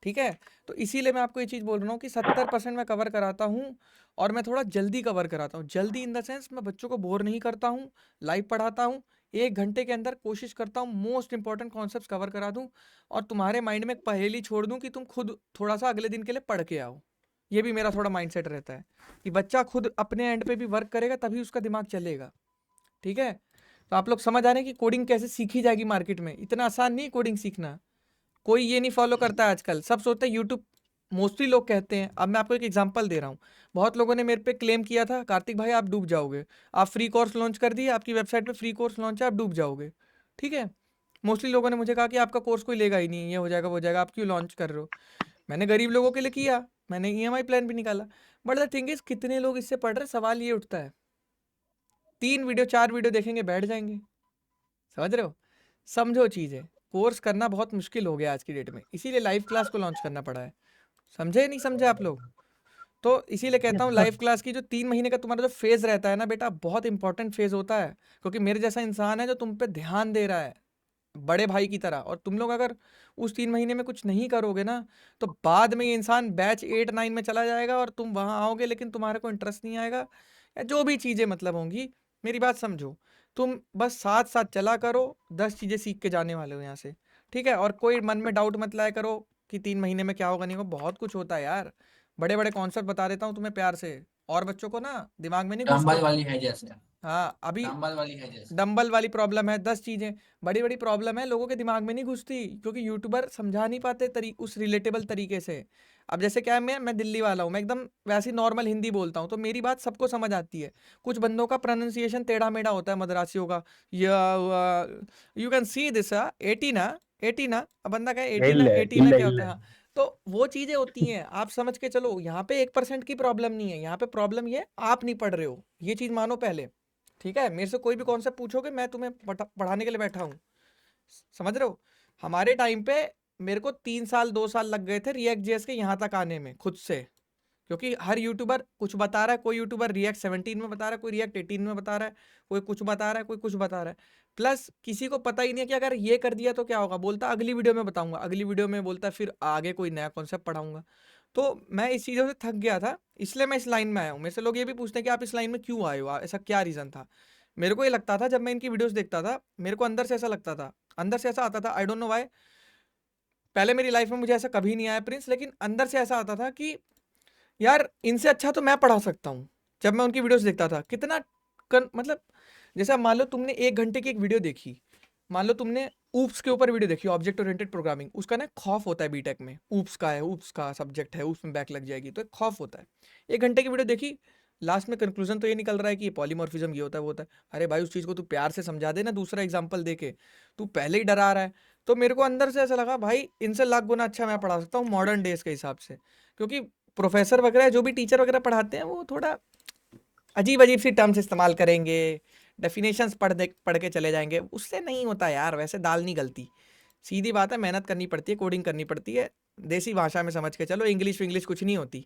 ठीक है? तो इसीलिए मैं आपको ये चीज़ बोल रहा हूँ कि 70% मैं कवर कराता हूँ, और मैं थोड़ा जल्दी कवर कराता हूँ। जल्दी इन द सेंस मैं बच्चों को बोर नहीं करता हूँ, लाइव पढ़ाता हूँ। 1 घंटे के अंदर कोशिश करता हूँ मोस्ट इंपॉर्टेंट कॉन्सेप्ट्स कवर करा दूँ, और तुम्हारे माइंड में एक पहेली छोड़ दूँ कि तुम खुद थोड़ा सा अगले दिन के लिए पढ़ के आओ। ये भी मेरा थोड़ा माइंडसेट रहता है कि बच्चा खुद अपने एंड पे भी वर्क करेगा, तभी उसका दिमाग चलेगा, ठीक है? तो आप लोग समझ आ रहे हैं कि कोडिंग कैसे सीखी जाएगी मार्केट में। इतना आसान नहीं कोडिंग सीखना। कोई ये नहीं फॉलो करता है आजकल, सब सोचते हैं यूट्यूब। मोस्टली लोग कहते हैं, अब मैं आपको एक एग्जांपल दे रहा हूँ। बहुत लोगों ने मेरे पे क्लेम किया था, कार्तिक भाई आप डूब जाओगे, आप फ्री कोर्स लॉन्च कर दिए, आपकी वेबसाइट पे फ्री कोर्स लॉन्च है, आप डूब जाओगे, ठीक है? मोस्टली लोगों ने मुझे कहा कि आपका कोर्स कोई लेगा ही नहीं, ये हो जाएगा वो हो जाएगा, आप क्यों लॉन्च कर रहे हो? मैंने गरीब लोगों के लिए किया, मैंने ईएमआई प्लान भी निकाला। बट द थिंग इज, कितने लोग इससे पढ़ रहे? सवाल ये उठता है, 3 वीडियो 4 वीडियो देखेंगे, बैठ जाएंगे। समझ रहे हो? समझो चीज़ है, कोर्स करना बहुत मुश्किल हो गया आज की डेट में, इसीलिए लाइव क्लास को लॉन्च करना पड़ा है। समझे नहीं समझे आप लोग? तो इसीलिए कहता हूँ लाइव क्लास की जो 3 महीने का तुम्हारा जो फेज़ रहता है ना बेटा, बहुत इंपॉर्टेंट फेज़ होता है। क्योंकि मेरे जैसा इंसान है जो तुम पे ध्यान दे रहा है बड़े भाई की तरह, और तुम लोग अगर उस 3 महीने में कुछ नहीं करोगे ना, तो बाद में ये इंसान बैच 8-9 में चला जाएगा, और तुम वहाँ आओगे लेकिन तुम्हारे को इंटरेस्ट नहीं आएगा, या जो भी चीज़ें मतलब होंगी। मेरी बात समझो, तुम बस साथ साथ चला करो, 10 चीज़ें सीख के जाने वाले हो यहाँ से, ठीक है? और कोई मन में डाउट मत लाया करो कि 3 महीने में क्या होगा नहीं होगा। बहुत कुछ होता है यार, बड़े बड़े कॉन्सेप्ट बता देता हूँ तुम्हें प्यार से, और बच्चों को ना दिमाग में नहीं डंबल घुसते। वाली है जैसे, हाँ, अभी डंबल वाली है जैसे। डंबल वाली प्रॉब्लम है, 10 चीज़ें बड़ी बड़ी प्रॉब्लम है, लोगों के दिमाग में नहीं घुसती, क्योंकि यूट्यूबर समझा नहीं पाते उस रिलेटेबल तरीके से। अब जैसे क्या है, मैं दिल्ली वाला हूँ, मैं एकदम वैसी नॉर्मल हिंदी बोलता हूँ, तो मेरी बात सबको समझ आती है। कुछ बंदों का प्रोनाउंसिएशन टेढ़ा मेढ़ा होता है, मद्रासियों का। यू कैन सी दिस 80 ना 80 ना, अब बंदा कहे 80 ना 80 ना क्या होता है? हाँ, तो वो चीज़ें होती हैं, आप समझ के चलो। यहाँ पे 1% की प्रॉब्लम नहीं है, यहाँ पे प्रॉब्लम ये आप नहीं पढ़ रहे हो, ये चीज़ मानो पहले, ठीक है? मेरे से कोई भी कॉन्सेप्ट पूछोगे, मैं तुम्हें पढ़ाने के लिए बैठा हूँ, समझ रहे हो? हमारे टाइम पे मेरे को 3 साल 2 साल लग गए थे रिएक्ट जेएस के यहाँ तक आने में खुद से, क्योंकि हर यूट्यूबर कुछ बता रहा है। कोई यूट्यूबर रिएक्ट 17 में बता रहा है, कोई रिएक्ट 18 में बता रहा है, कोई कुछ बता रहा है, कोई कुछ बता रहा है। प्लस किसी को पता ही नहीं है कि अगर ये कर दिया तो क्या होगा। बोलता अगली वीडियो में बताऊंगा, अगली वीडियो में बोलता फिर आगे कोई नया कॉन्सेप्ट पढ़ाऊंगा। तो मैं इस चीज़ों से थक गया था, इसलिए मैं इस लाइन में आया हूँ। मेरे से लोग ये भी पूछते हैं कि आप इस लाइन में क्यों आए हो, ऐसा क्या रीज़न था? मेरे को ये लगता था, जब मैं इनकी वीडियोस देखता था, मेरे को अंदर से ऐसा लगता था, अंदर से ऐसा आता था, आई डोंट नो व्हाई। पहले मेरी लाइफ में मुझे ऐसा कभी नहीं आया प्रिंस, लेकिन अंदर से ऐसा आता था कि यार इनसे अच्छा तो मैं पढ़ा सकता हूँ। जब मैं उनकी वीडियोस देखता था, कितना मतलब जैसे अब मान लो तुमने 1 घंटे की एक वीडियो देखी, मान लो तुमने ऊप्स के ऊपर वीडियो देखी, ऑब्जेक्ट ओरिएंटेड प्रोग्रामिंग। उसका ना खौफ होता है बीटेक में, ऊप्स का है, ऊप्स का सब्जेक्ट है, ऊप्स में बैक लग जाएगी, तो एक खौफ होता है। 1 घंटे की वीडियो देखी, लास्ट में कंक्लूजन तो ये निकल रहा है कि पॉलीमॉर्फिज्म ये होता है वो होता है। अरे भाई उस चीज़ को तू प्यार से समझा दे ना, दूसरा एग्जाम्पल दे के, तू पहले ही डरा रहा है। तो मेरे को अंदर से ऐसा लगा भाई इनसे लाख गुना अच्छा मैं पढ़ा सकता हूँ मॉडर्न डेज के हिसाब से, क्योंकि प्रोफेसर वगैरह जो भी टीचर वगैरह पढ़ाते हैं वो थोड़ा अजीब अजीब सी टर्म्स इस्तेमाल करेंगे, डेफिनेशंस पढ़ के चले जाएंगे, उससे नहीं होता यार, वैसे दाल नहीं गलती। सीधी बात है, मेहनत करनी पड़ती है, कोडिंग करनी पड़ती है, देसी भाषा में समझ के चलो, इंग्लिश विंग्लिश कुछ नहीं होती,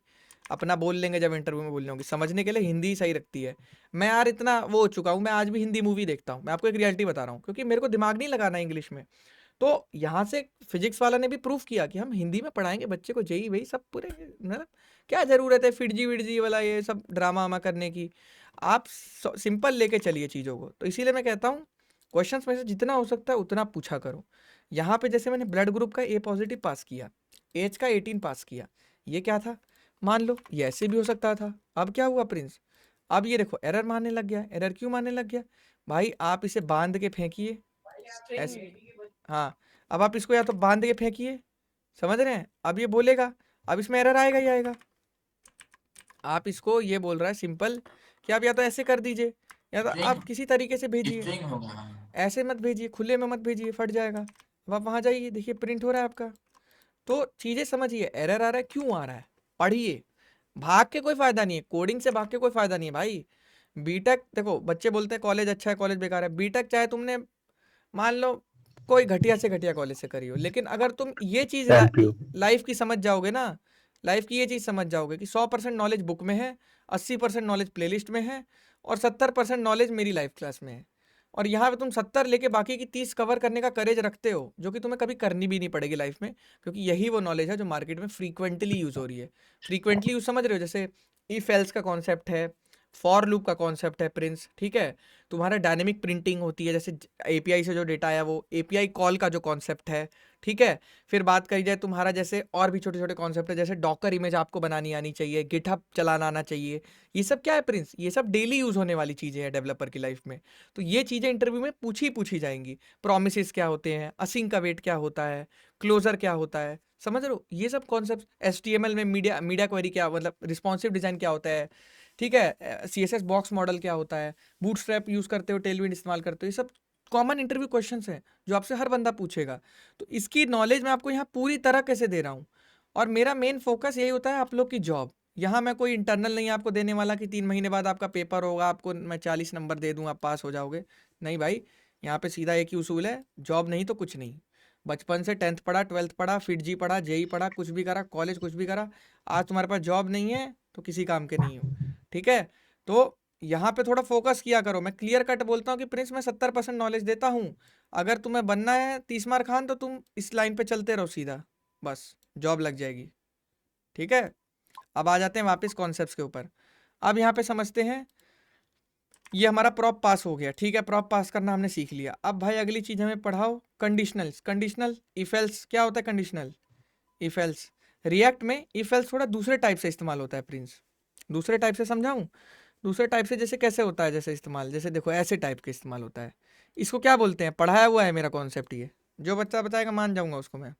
अपना बोल लेंगे जब इंटरव्यू में बोलने होगी, समझने के लिए हिंदी सही रखती है। मैं यार इतना वो हो चुका हूँ, मैं आज भी हिंदी मूवी देखता हूँ, मैं आपको एक रियलिटी बता रहा हूँ, क्योंकि मेरे को दिमाग नहीं लगाना इंग्लिश में। तो यहाँ से फिजिक्स वाला ने भी प्रूफ किया कि हम हिंदी में पढ़ाएंगे बच्चे को, जेई वही सब पूरे, मतलब क्या ज़रूरत है फिटजी विटजी वाला ये सब ड्रामा वामा करने की। आप सिंपल लेके चलिए चीज़ों को। तो इसीलिए मैं कहता हूँ क्वेश्चंस में से जितना हो सकता है उतना पूछा करो। यहाँ पे जैसे मैंने ब्लड ग्रुप का ए पॉजिटिव पास किया, एज का 18 पास किया, ये क्या था, मान लो ये ऐसे भी हो सकता था। अब क्या हुआ प्रिंस, अब ये देखो एरर मारने लग गया। एरर क्यों मारने लग गया भाई, आप इसे बांध के फेंकिए ऐसे, हाँ, अब आप इसको या तो बांध के फेंकिए, समझ रहे हैं, अब ये बोलेगा, अब इसमें एरर आएगा ही आएगा। आप इसको ये बोल रहा है सिंपल कि आप या तो ऐसे कर दीजिए या तो आप किसी तरीके से भेजिए, स्ट्रिंग होगा। हाँ। ऐसे मत भेजिए, खुले में मत भेजिए, फट जाएगा। अब आप वहाँ जाइए, देखिए प्रिंट हो रहा है आपका। तो चीज़ें समझिए, एरर आ रहा है क्यों आ रहा है, पढ़िए, भाग के कोई फायदा नहीं है, कोडिंग से भाग के कोई फायदा नहीं है भाई। बीटेक देखो, बच्चे बोलते हैं कॉलेज अच्छा है कॉलेज बेकार है, बीटेक चाहे तुमने मान लो कोई घटिया से घटिया कॉलेज से करी हो, लेकिन अगर तुम ये चीज़ लाइफ की समझ जाओगे ना, लाइफ की ये चीज़ समझ जाओगे कि 100% नॉलेज बुक में है, 80% नॉलेज प्लेलिस्ट में है, और 70% नॉलेज मेरी लाइफ क्लास में है, और यहाँ पे तुम 70 लेके बाकी की 30 कवर करने का करेज रखते हो, जो कि तुम्हें कभी करनी भी नहीं पड़ेगी लाइफ में, क्योंकि यही वो नॉलेज है जो मार्केट में फ्रीक्वेंटली यूज़ हो रही है। फ्रीक्वेंटली यूज समझ रहे हो, जैसे इफ एल्स का कॉन्सेप्ट है, फॉर लूप का कॉन्सेप्ट है प्रिंस, ठीक है, तुम्हारा डायनेमिक प्रिंटिंग होती है, जैसे एपीआई से जो डेटा आया वो एपीआई कॉल का जो कॉन्सेप्ट है, ठीक है। फिर बात करी जाए तुम्हारा जैसे और भी छोटे छोटे कॉन्सेप्ट है, जैसे डॉकर इमेज आपको बनानी आनी चाहिए, गिटहब चलाना आना चाहिए, ये सब क्या है प्रिंस, ये सब डेली यूज़ होने वाली चीज़ें हैं डेवलपर की लाइफ में। तो ये चीज़ें इंटरव्यू में पूछी जाएंगी, प्रोमिसेस क्या होते हैं, असिंक का वेट क्या होता है, क्लोजर क्या होता है, समझ रहे हो, ये सब कॉन्सेप्ट। एचटीएमएल में मीडिया क्वेरी क्या, मतलब रिस्पॉन्सिव डिज़ाइन क्या होता है, ठीक है, सीएसएस बॉक्स मॉडल क्या होता है, बूटस्ट्रैप यूज़ करते हो, टेलविंड इस्तेमाल करते हो, ये सब कॉमन इंटरव्यू क्वेश्चंस हैं जो आपसे हर बंदा पूछेगा। तो इसकी नॉलेज मैं आपको यहाँ पूरी तरह कैसे दे रहा हूँ, और मेरा मेन फोकस यही होता है आप लोग की जॉब। यहाँ मैं कोई इंटरनल नहीं आपको देने वाला कि 3 महीने बाद आपका पेपर होगा, आपको मैं 40 नंबर दे दूँ, आप पास हो जाओगे, नहीं भाई। यहाँ पे सीधा एक ही उसूल है, जॉब नहीं तो कुछ नहीं। बचपन से 10th पढ़ा, 12th पढ़ा, फिर जी पढ़ा, जेई पढ़ा, कुछ भी करा, कॉलेज कुछ भी करा, आज तुम्हारे पास जॉब नहीं है तो किसी काम के नहीं हो, ठीक है। तो यहाँ पे थोड़ा फोकस किया करो। मैं क्लियर कट बोलता हूँ कि प्रिंस मैं 70% नॉलेज देता हूँ, अगर तुम्हें बनना है 30 मार खान तो तुम इस लाइन पे चलते रहो सीधा, बस जॉब लग जाएगी, ठीक है। अब आ जाते हैं वापस कॉन्सेप्ट्स के ऊपर। अब यहाँ पे समझते हैं, ये हमारा प्रॉप पास हो गया, ठीक है, प्रॉप पास करना हमने सीख लिया। अब भाई अगली चीज़ हमें पढ़ाओ कंडीशनल्स। कंडीशनल इफ एल्स क्या होता है, कंडीशनल इफ एल्स। रिएक्ट में इफ एल्स थोड़ा दूसरे टाइप से इस्तेमाल होता है प्रिंस, दूसरे टाइप से समझाऊं, दूसरे टाइप से जैसे कैसे होता है, जैसे इस्तेमाल, जैसे देखो ऐसे टाइप के इस्तेमाल होता है। इसको क्या बोलते हैं, पढ़ाया हुआ है मेरा कॉन्सेप्ट, ये जो बच्चा बताएगा मान जाऊंगा उसको मैं।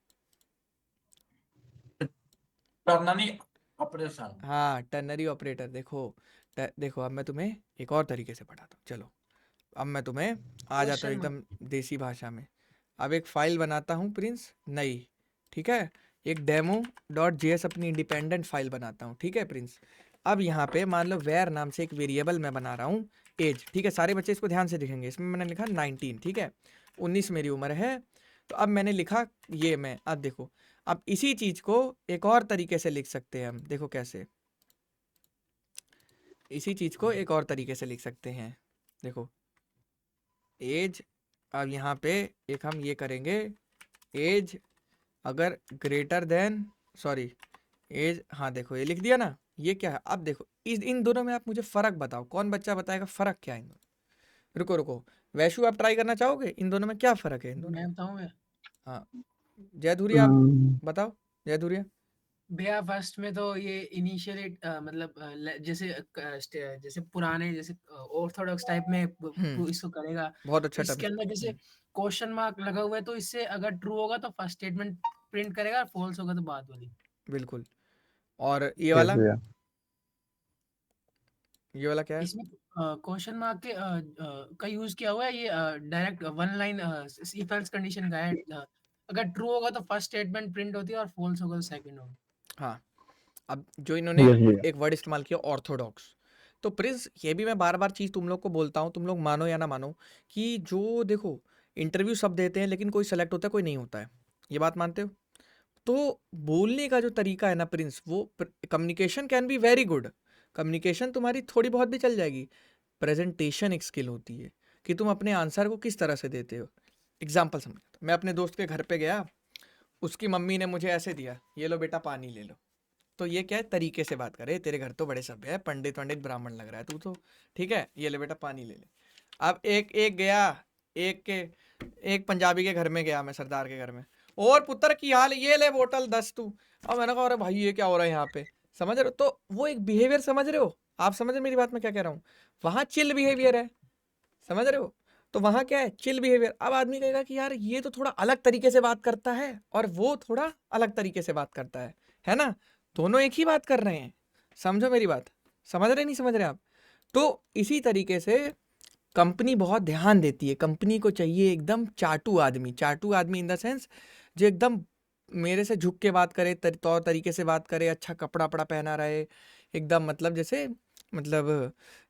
Ternary operation. हाँ, टर्नरी ऑपरेटर। देखो अब मैं तुम्हें एक और तरीके से पढ़ाता हूँ, चलो अब मैं तुम्हें आ जाता हूँ एकदम देसी भाषा में। अब एक फाइल बनाता हूँ प्रिंस नई, ठीक है, एक demo.js अपनी इंडिपेंडेंट फाइल बनाता हूँ, ठीक है प्रिंस। अब यहाँ पे मान लो वेयर नाम से एक वेरिएबल मैं बना रहा हूँ, एज, ठीक है, सारे बच्चे इसको ध्यान से देखेंगे, इसमें मैंने लिखा 19, ठीक है, 19 मेरी उम्र है। तो अब मैंने लिखा ये मैं, अब देखो, अब इसी चीज़ को एक और तरीके से लिख सकते हैं हम, देखो कैसे, इसी चीज़ को एक और तरीके से लिख सकते हैं, देखो एज। अब यहाँ पे एक हम ये करेंगे, एज अगर ग्रेटर देन, सॉरी एज, हाँ देखो ये लिख दिया ना, ये क्या है। अब देखो इन दोनों में आप मुझे फ़र्क बताओ, कौन बच्चा बताएगा फ़र्क क्या है इन दोनों। रुको वैशु आप ट्राई करना चाहोगे, इन दोनों में क्या फ़र्क है इन दोनों। मैं बताऊँ हाँ जयधुरिया आप बताओ, जयधुरिया। भैया फर्स्ट में तो ये इनिशियली मतलब जैसे पुराने जैसे ऑर्थोडॉक्स टाइप में इसको करेगा, बहुत अच्छा इसके टर्म, अंदर जैसे क्वेश्चन मार्क लगा हुआ है तो इससे अगर ट्रू होगा तो फर्स्ट स्टेटमेंट प्रिंट करेगा, फॉल्स होगा तो बाद वाली। बिल्कुल। और ये वाला ये वाला क्या है? इसमें क्वेश्चन मार्क के का यूज किया हुआ है, ये direct one line if else condition का है। अगर ट्रू होगा तो फर्स्ट स्टेटमेंट प्रिंट होती है और फॉल्स होगा तो सेकंड होगी। हाँ, अब जो इन्होंने यस भैया। एक वर्ड इस्तेमाल किया ऑर्थोडॉक्स, तो प्रिंस ये भी मैं बार बार चीज़ तुम लोग को बोलता हूँ, तुम लोग मानो या ना मानो, कि जो देखो इंटरव्यू सब देते हैं लेकिन कोई सेलेक्ट होता है कोई नहीं होता है, ये बात मानते हो? तो बोलने का जो तरीका है ना प्रिंस, वो communication can be very good, communication तुम्हारी थोड़ी बहुत भी चल जाएगी, प्रेजेंटेशन एक स्किल होती है कि तुम अपने आंसर को किस तरह से देते हो। एग्जाम्पल समझ, मैं अपने दोस्त के घर पे गया, उसकी मम्मी ने मुझे ऐसे दिया, ये लो बेटा पानी ले लो, तो ये क्या है, तरीके से बात करे, तेरे घर तो बड़े सभ्य है, पंडित पंडित ब्राह्मण लग रहा है तू तो, ठीक है, ये ले बेटा पानी ले ले। अब एक एक गया, एक पंजाबी के घर में गया मैं, सरदार के घर में, और पुत्र की हाल, ये ले बोतल 10 तू। अब मैंने कहा अरे भाई ये क्या हो रहा है यहाँ पे, समझ रहे हो? तो वो एक बिहेवियर, समझ रहे हो आप, समझ रहे मेरी बात में क्या कह रहा हूँ? वहाँ चिल बिहेवियर है, समझ रहे हो? तो वहाँ क्या है, चिल बिहेवियर। अब आदमी कहेगा कि यार ये तो थोड़ा अलग तरीके से बात करता है और वो थोड़ा अलग तरीके से बात करता है ना? दोनों एक ही बात कर रहे हैं, समझो मेरी बात, समझ रहे नहीं समझ रहे आप? तो इसी तरीके से कंपनी बहुत ध्यान देती है, कंपनी को चाहिए एकदम चाटू आदमी इन द सेंस जो एकदम मेरे से झुक के बात करे, तौर तरीके से बात करे, अच्छा कपड़ा वपड़ा पहना रहे, एकदम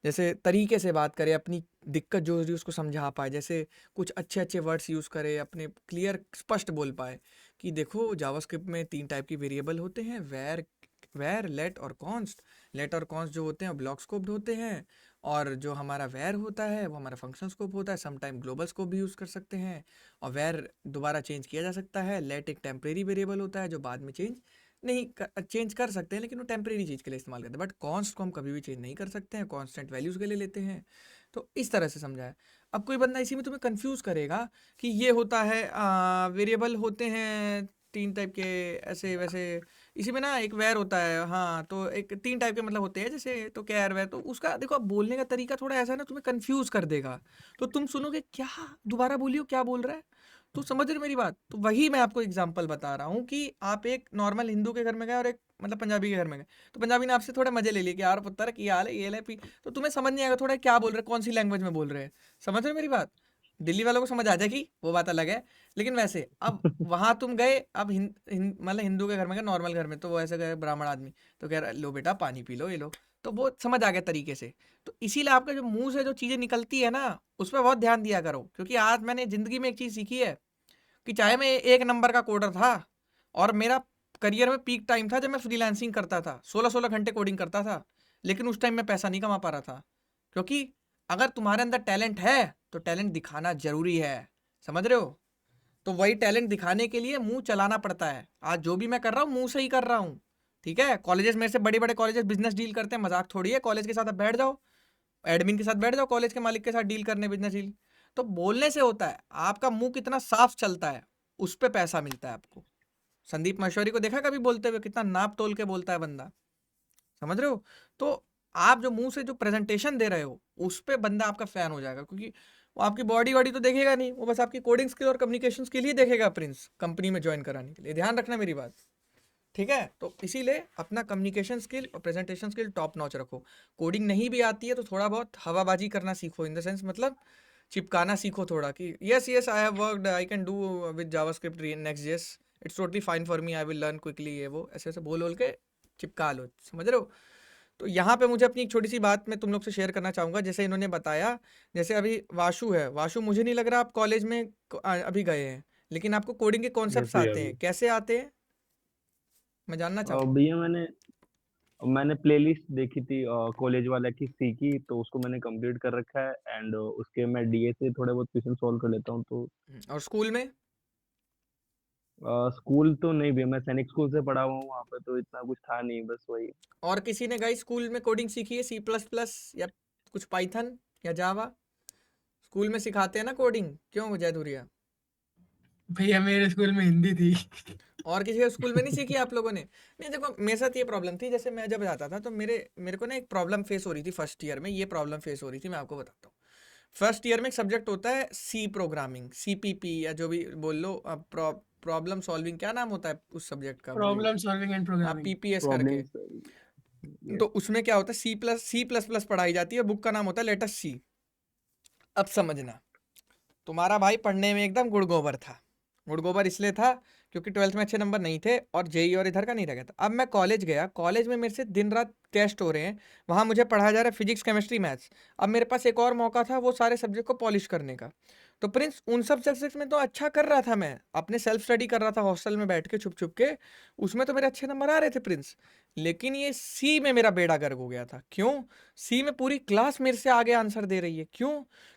जैसे तरीके से बात करे, अपनी दिक्कत जो हो रही है उसको समझा पाए, जैसे कुछ अच्छे अच्छे वर्ड्स यूज़ करे, अपने क्लियर स्पष्ट बोल पाए कि देखो जावास्क्रिप्ट में 3 टाइप की वेरिएबल होते हैं, वेर लेट और कॉन्स्ट। लेट और कॉन्स्ट जो होते हैं ब्लॉक स्कोप्ड होते हैं, और जो हमारा वेर होता है वो हमारा फंक्शन स्कोप होता है, समटाइम ग्लोबल स्कोप भी यूज़ कर सकते हैं, और वेर दोबारा चेंज किया जा सकता है। लेट एक टेम्परेरी वेरिएबल होता है जो बाद में चेंज कर सकते हैं, लेकिन वो टेम्परेरी चीज़ के लिए इस्तेमाल करते हैं, बट कॉन्स्ट को हम कभी भी चेंज नहीं कर सकते हैं, कॉन्स्टेंट वैल्यूज़ के लिए लेते हैं। तो इस तरह से समझा है। अब कोई बंदा इसी में तुम्हें कंफ्यूज करेगा कि ये होता है, वेरिएबल होते हैं 3 टाइप के, ऐसे वैसे, इसी में ना एक वेर होता है, हाँ तो एक 3 टाइप के मतलब होते हैं, जैसे तो कैर वेर, तो उसका देखो अब बोलने का तरीका थोड़ा ऐसा है ना, तुम्हें कंफ्यूज कर देगा, तो तुम सुनोगे क्या, दोबारा बोलियो क्या बोल रहा है, तो समझ रहे मेरी बात? तो वही मैं आपको एग्जांपल बता रहा हूँ कि आप एक नॉर्मल हिंदू के घर में गए और एक मतलब पंजाबी के घर में गए, तो पंजाबी ने आपसे थोड़े मजे ले लिए कि यार पुत्र की हाल है, ये ले पी, तो तुम्हें समझ नहीं आएगा थोड़ा क्या बोल रहे, कौन सी लैंग्वेज में बोल रहे हैं, समझ रहे मेरी बात? दिल्ली वालों को समझ आ जाएगी, वो बात अलग है, लेकिन वैसे अब वहां तुम गए, अब मतलब हिंदू के घर में गए, नॉर्मल घर में, तो वो ऐसे गए ब्राह्मण आदमी, तो कह रहा लो बेटा पानी पी लो, ये लो, तो वो समझ आ गया तरीके से। तो इसीलिए आपका जो मुंह से जो चीजें निकलती है ना, उस पर बहुत ध्यान दिया करो, क्योंकि आज मैंने जिंदगी में एक चीज सीखी है कि चाहे मैं 1 नंबर का कोडर था, और मेरा करियर में पीक टाइम था जब मैं फ्रीलांसिंग करता था, 16-16 घंटे कोडिंग करता था, लेकिन उस टाइम मैं पैसा नहीं कमा पा रहा था, क्योंकि अगर तुम्हारे अंदर टैलेंट है तो टैलेंट दिखाना जरूरी है, समझ रहे हो? तो वही टैलेंट दिखाने के लिए मुंह चलाना पड़ता है। आज जो भी मैं कर रहा हूँ मुंह से ही कर रहा हूँ, ठीक है? कॉलेजेस मेरे से बड़े बड़े कॉलेजेस बिजनेस डील करते हैं, मजाक थोड़ी है, कॉलेज के साथ आप बैठ जाओ, एडमिन के साथ बैठ जाओ, कॉलेज के मालिक के साथ डील करने, बिजनेस डील। तो बोलने से होता है, आपका मुंह कितना साफ चलता है उस पर पैसा मिलता है आपको। संदीप महेश्वरी को देखा कभी बोलते हुए, कितना नाप तोल के बोलता है बंदा, समझ रहे हो? तो आप जो मुंह से जो प्रेजेंटेशन दे रहे हो उस पे बंदा आपका फैन हो जाएगा, क्योंकि वो आपकी बॉडी वॉडी तो देखेगा नहीं, वो बस आपकी कोडिंग स्किल और कम्युनिकेशन स्किल ही देखेगा प्रिंस, कंपनी में ज्वाइन कराने के लिए। ध्यान रखना मेरी बात, ठीक है? तो इसीलिए अपना कम्युनिकेशन स्किल और प्रेजेंटेशन स्किल टॉप नॉच रखो। कोडिंग नहीं भी आती है तो थोड़ा बहुत हवाबाजी करना सीखो, इन द सेंस मतलब चिपकाना सीखो थोड़ा, कि yes I have worked, I can do with JavaScript Next js, it's totally fine for me, I will learn quickly, ये वो ऐसे ऐसे बोल के चिपका लो, समझ रहे हो? तो यहाँ पे मुझे अपनी एक छोटी सी बात मैं तुम लोग से शेयर करना चाहूँगा। जैसे इन्होंने बताया, जैसे अभी वाशु है, वाशु मुझे नहीं लग रहा आप कॉलेज में अभी गए हैं, लेकिन आपको कोडिंग के कॉन्सेप्ट्स भैया आते अभी हैं, कैसे आते हैं मैं जानना चाहूँगा। भैया मैंने प्लेलिस्ट देखी थी कॉलेज वाला की सी की, तो उसको मैंने कंप्लीट कर रखा है, एंड उसके मैं डीए से थोड़े बहुत क्वेश्चन सॉल्व कर लेता हूँ। तो और स्कूल में? स्कूल तो नहीं भैया, मैं सैनिक स्कूल से पढ़ा हुआ हूँ, वहाँ पे तो इतना कुछ था नहीं, बस वही। और किसी ने गई स्कूल में कोडिंग सीखी है, C++ या कुछ पाइथन या जावा? स्कूल में सिखाते हैं ना कोडिंग, क्यों जयधुरिया? भैया मेरे स्कूल में हिंदी थी। और किसी के स्कूल में नहीं सीखी आप लोगों ने? नहीं देखो मेरे साथ ये प्रॉब्लम थी, जैसे मैं जब जाता था तो मेरे को ना एक प्रॉब्लम फेस हो रही थी फर्स्ट ईयर में, ये प्रॉब्लम फेस हो रही थी, मैं आपको बताता हूँ। फर्स्ट ईयर में एक सब्जेक्ट होता है सी प्रोग्रामिंग, CPP या जो भी बोल लो, प्रॉब्लम सॉल्विंग, क्या नाम होता है उस सब्जेक्ट का, problem solving and programming. PPS करके। तो उसमें क्या होता है, C++ पढ़ाई जाती है, बुक का नाम होता है लेटर सी। अब समझना, तुम्हारा भाई पढ़ने में एकदम गुड़गोबर था। गुड़गोबर इसलिए था क्योंकि 12th में अच्छे नंबर नहीं थे और जेई और इधर का नहीं रह गया था। अब मैं कॉलेज गया, कॉलेज में मेरे से दिन रात टेस्ट हो रहे हैं, वहाँ मुझे पढ़ाया जा रहा है फिजिक्स, केमिस्ट्री, मैथ्स। अब मेरे पास एक और मौका था वो सारे सब्जेक्ट को पॉलिश करने का। तो प्रिंस उन सब सब्जेक्ट्स में तो अच्छा कर रहा था, मैं अपने सेल्फ स्टडी कर रहा था हॉस्टल में बैठ के छुप छुप के, उसमें तो मेरे अच्छे नंबर आ रहे थे प्रिंस। लेकिन ये सी में मेरा बेड़ा गर्क हो गया था। क्यों? सी में पूरी क्लास मेरे से आगे आंसर दे रही है। क्यों?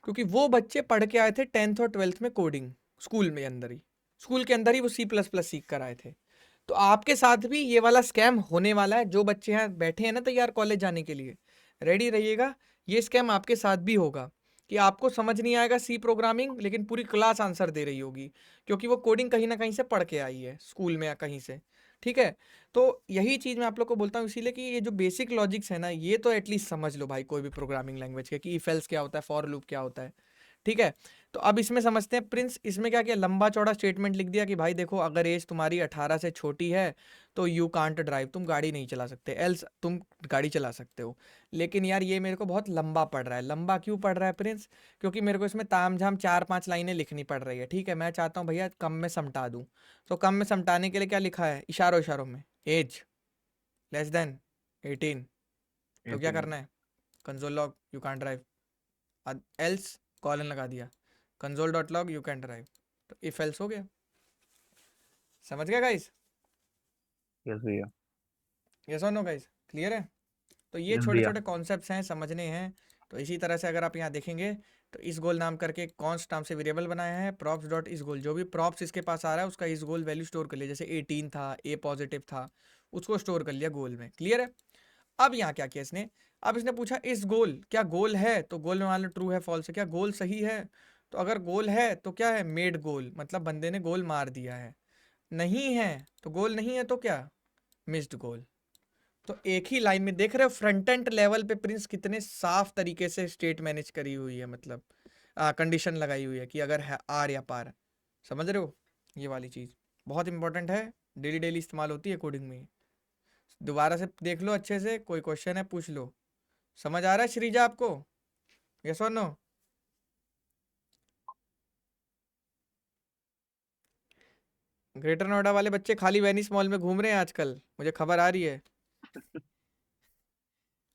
क्योंकि वो बच्चे पढ़ के आए थे 10th और 12th में कोडिंग, स्कूल में अंदर ही, स्कूल के अंदर ही वो C++ सीख कर आए थे। तो आपके साथ भी ये वाला स्कैम होने वाला है। जो बच्चे यहाँ बैठे हैं ना तैयार कॉलेज जाने के लिए, रेडी रहिएगा, ये स्कैम आपके साथ भी होगा कि आपको समझ नहीं आएगा सी प्रोग्रामिंग, लेकिन पूरी क्लास आंसर दे रही होगी क्योंकि वो कोडिंग कहीं ना कहीं से पढ़ के आई है स्कूल में या कहीं से। ठीक है, तो यही चीज़ मैं आप लोग को बोलता हूँ इसीलिए कि ये जो बेसिक लॉजिक्स है ना, ये तो एटलीस्ट समझ लो भाई कोई भी प्रोग्रामिंग लैंग्वेज के, कि इफ एल्स क्या होता है, फॉर लूप क्या होता है। ठीक है, तो अब इसमें समझते हैं प्रिंस। इसमें क्या किया, लंबा चौड़ा स्टेटमेंट लिख दिया कि भाई देखो अगर एज तुम्हारी 18 से छोटी है तो यू कांट ड्राइव, तुम गाड़ी नहीं चला सकते, एल्स तुम गाड़ी चला सकते हो। लेकिन यार ये मेरे को बहुत लंबा पड़ रहा है। लंबा क्यों पड़ रहा है प्रिंस? क्योंकि मेरे को इसमें तामझाम 4-5 लाइनें लिखनी पड़ रही है। ठीक है, मैं चाहता हूँ भैया कम में समटा दूँ। तो कम में समटाने के लिए क्या लिखा है, इशारों इशारों में, एज लेस देन 18। तो क्या करना है, console log you can't drive, else colon लगा दिया, console.log you can drive। तो इफ एल्स हो गया। समझ गया गाइस? यस भैया। यस और नो गाइस, क्लियर है? तो ये Yes, छोटे भैया। छोटे कॉन्सेप्ट्स हैं, समझने हैं। तो इसी तरह से अगर आप यहाँ देखेंगे तो इस गोल नाम करके कॉन्स्ट नाम से वेरिएबल बनाया है, props डॉट इस गोल, जो भी प्रॉप्स इसके पास आ रहा है उसका इस गोल वैल्यू स्टोर कर लिया। जैसे 18 था, ए पॉजिटिव था, उसको स्टोर कर लिया गोल में। क्लियर है? अब यहाँ क्या किया इसने, अब इसने पूछा इस गोल क्या गोल है, तो गोल में मान लो ट्रू है फॉल्स है, क्या गोल सही है? तो अगर गोल है तो क्या है, मेड गोल, मतलब बंदे ने गोल मार दिया है। नहीं है तो गोल नहीं है तो क्या, मिस्ड गोल। तो एक ही लाइन में देख रहे हो फ्रंट एंड लेवल पे प्रिंस कितने साफ तरीके से स्टेट मैनेज करी हुई है, मतलब कंडीशन लगाई हुई है कि अगर है आर या पार। समझ रहे हो? ये वाली चीज़ बहुत इंपॉर्टेंट है, डेली डेली इस्तेमाल होती है कोडिंग में। दोबारा से देख लो अच्छे से, कोई क्वेश्चन है पूछ लो। समझ आ रहा है श्रीजा आपको? यस और नो? ग्रेटर नोएडा वाले बच्चे खाली वेनिस मॉल में घूम रहे हैं आजकल, मुझे खबर आ रही है।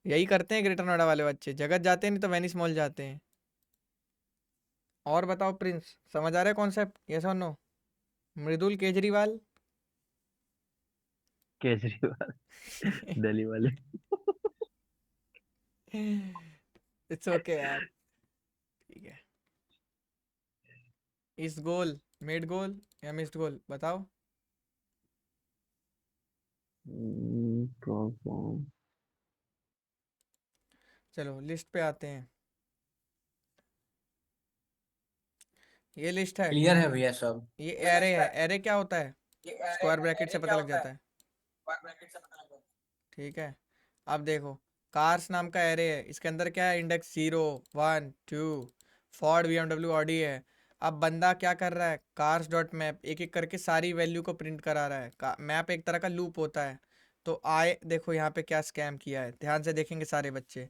यही करते हैं ग्रेटर नोएडा वाले बच्चे, जगत जाते हैं नहीं तो वेनिस मॉल जाते हैं। और बताओ प्रिंस, समझ आ रहा है कॉन्सेप्ट? यस और नो? मृदुल केजरीवाल केजरीवाल दिल्ली वाले। इट्स ओके यार, ठीक है। इस गोल, मेड गोल या मिस्ड गोल, बताओ। चलो लिस्ट पे आते हैं, ये लिस्ट है, क्लियर है भैया सब। ये एरे है। एरे क्या होता है, स्क्वायर ब्रैकेट से पता लग जाता है। ठीक है, अब देखो कार्स नाम का एरे है, इसके अंदर क्या है, इंडेक्स 0 1 2, फॉर्ड BMW ऑडी है। अब बंदा क्या कर रहा है, कार्स डॉट मैप एक एक करके सारी वैल्यू को प्रिंट करा रहा है। मैप एक तरह का लूप होता है। तो आए देखो यहाँ पे क्या स्कैम किया है, ध्यान से देखेंगे सारे बच्चे।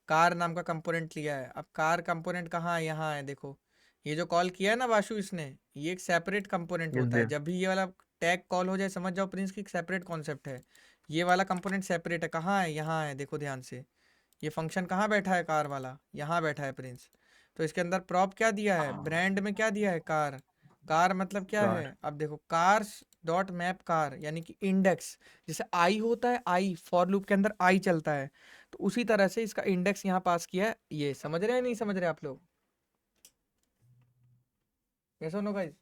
कार नाम का कंपोनेंट लिया है। अब कार कंपोनेंट कहाँ है, यहाँ है। देखो ये जो कॉल किया है ना वाशु इसने, ये एक सेपरेट कंपोनेंट Yes, होता है। भैया। जब भी ये वाला टैग कॉल हो जाए समझ जाओ प्रिंस की सेपरेट कॉन्सेप्ट है। ये वाला कंपोनेंट सेपरेट है। कहाँ है, यहाँ है, देखो ध्यान से। ये फंक्शन कहाँ बैठा है, कार वाला यहाँ बैठा है प्रिंस। तो इसके अंदर प्रॉप क्या दिया है, ब्रांड में क्या दिया है, कार। कार मतलब क्या कार। है, अब देखो कार्स डॉट मैप कार, यानी कि इंडेक्स, जैसे आई होता है, आई फॉर लूप के अंदर आई चलता है, तो उसी तरह से इसका इंडेक्स यहाँ पास किया है। ये समझ रहे हैं नहीं समझ रहे आप लोग? कैसे नो गाइस?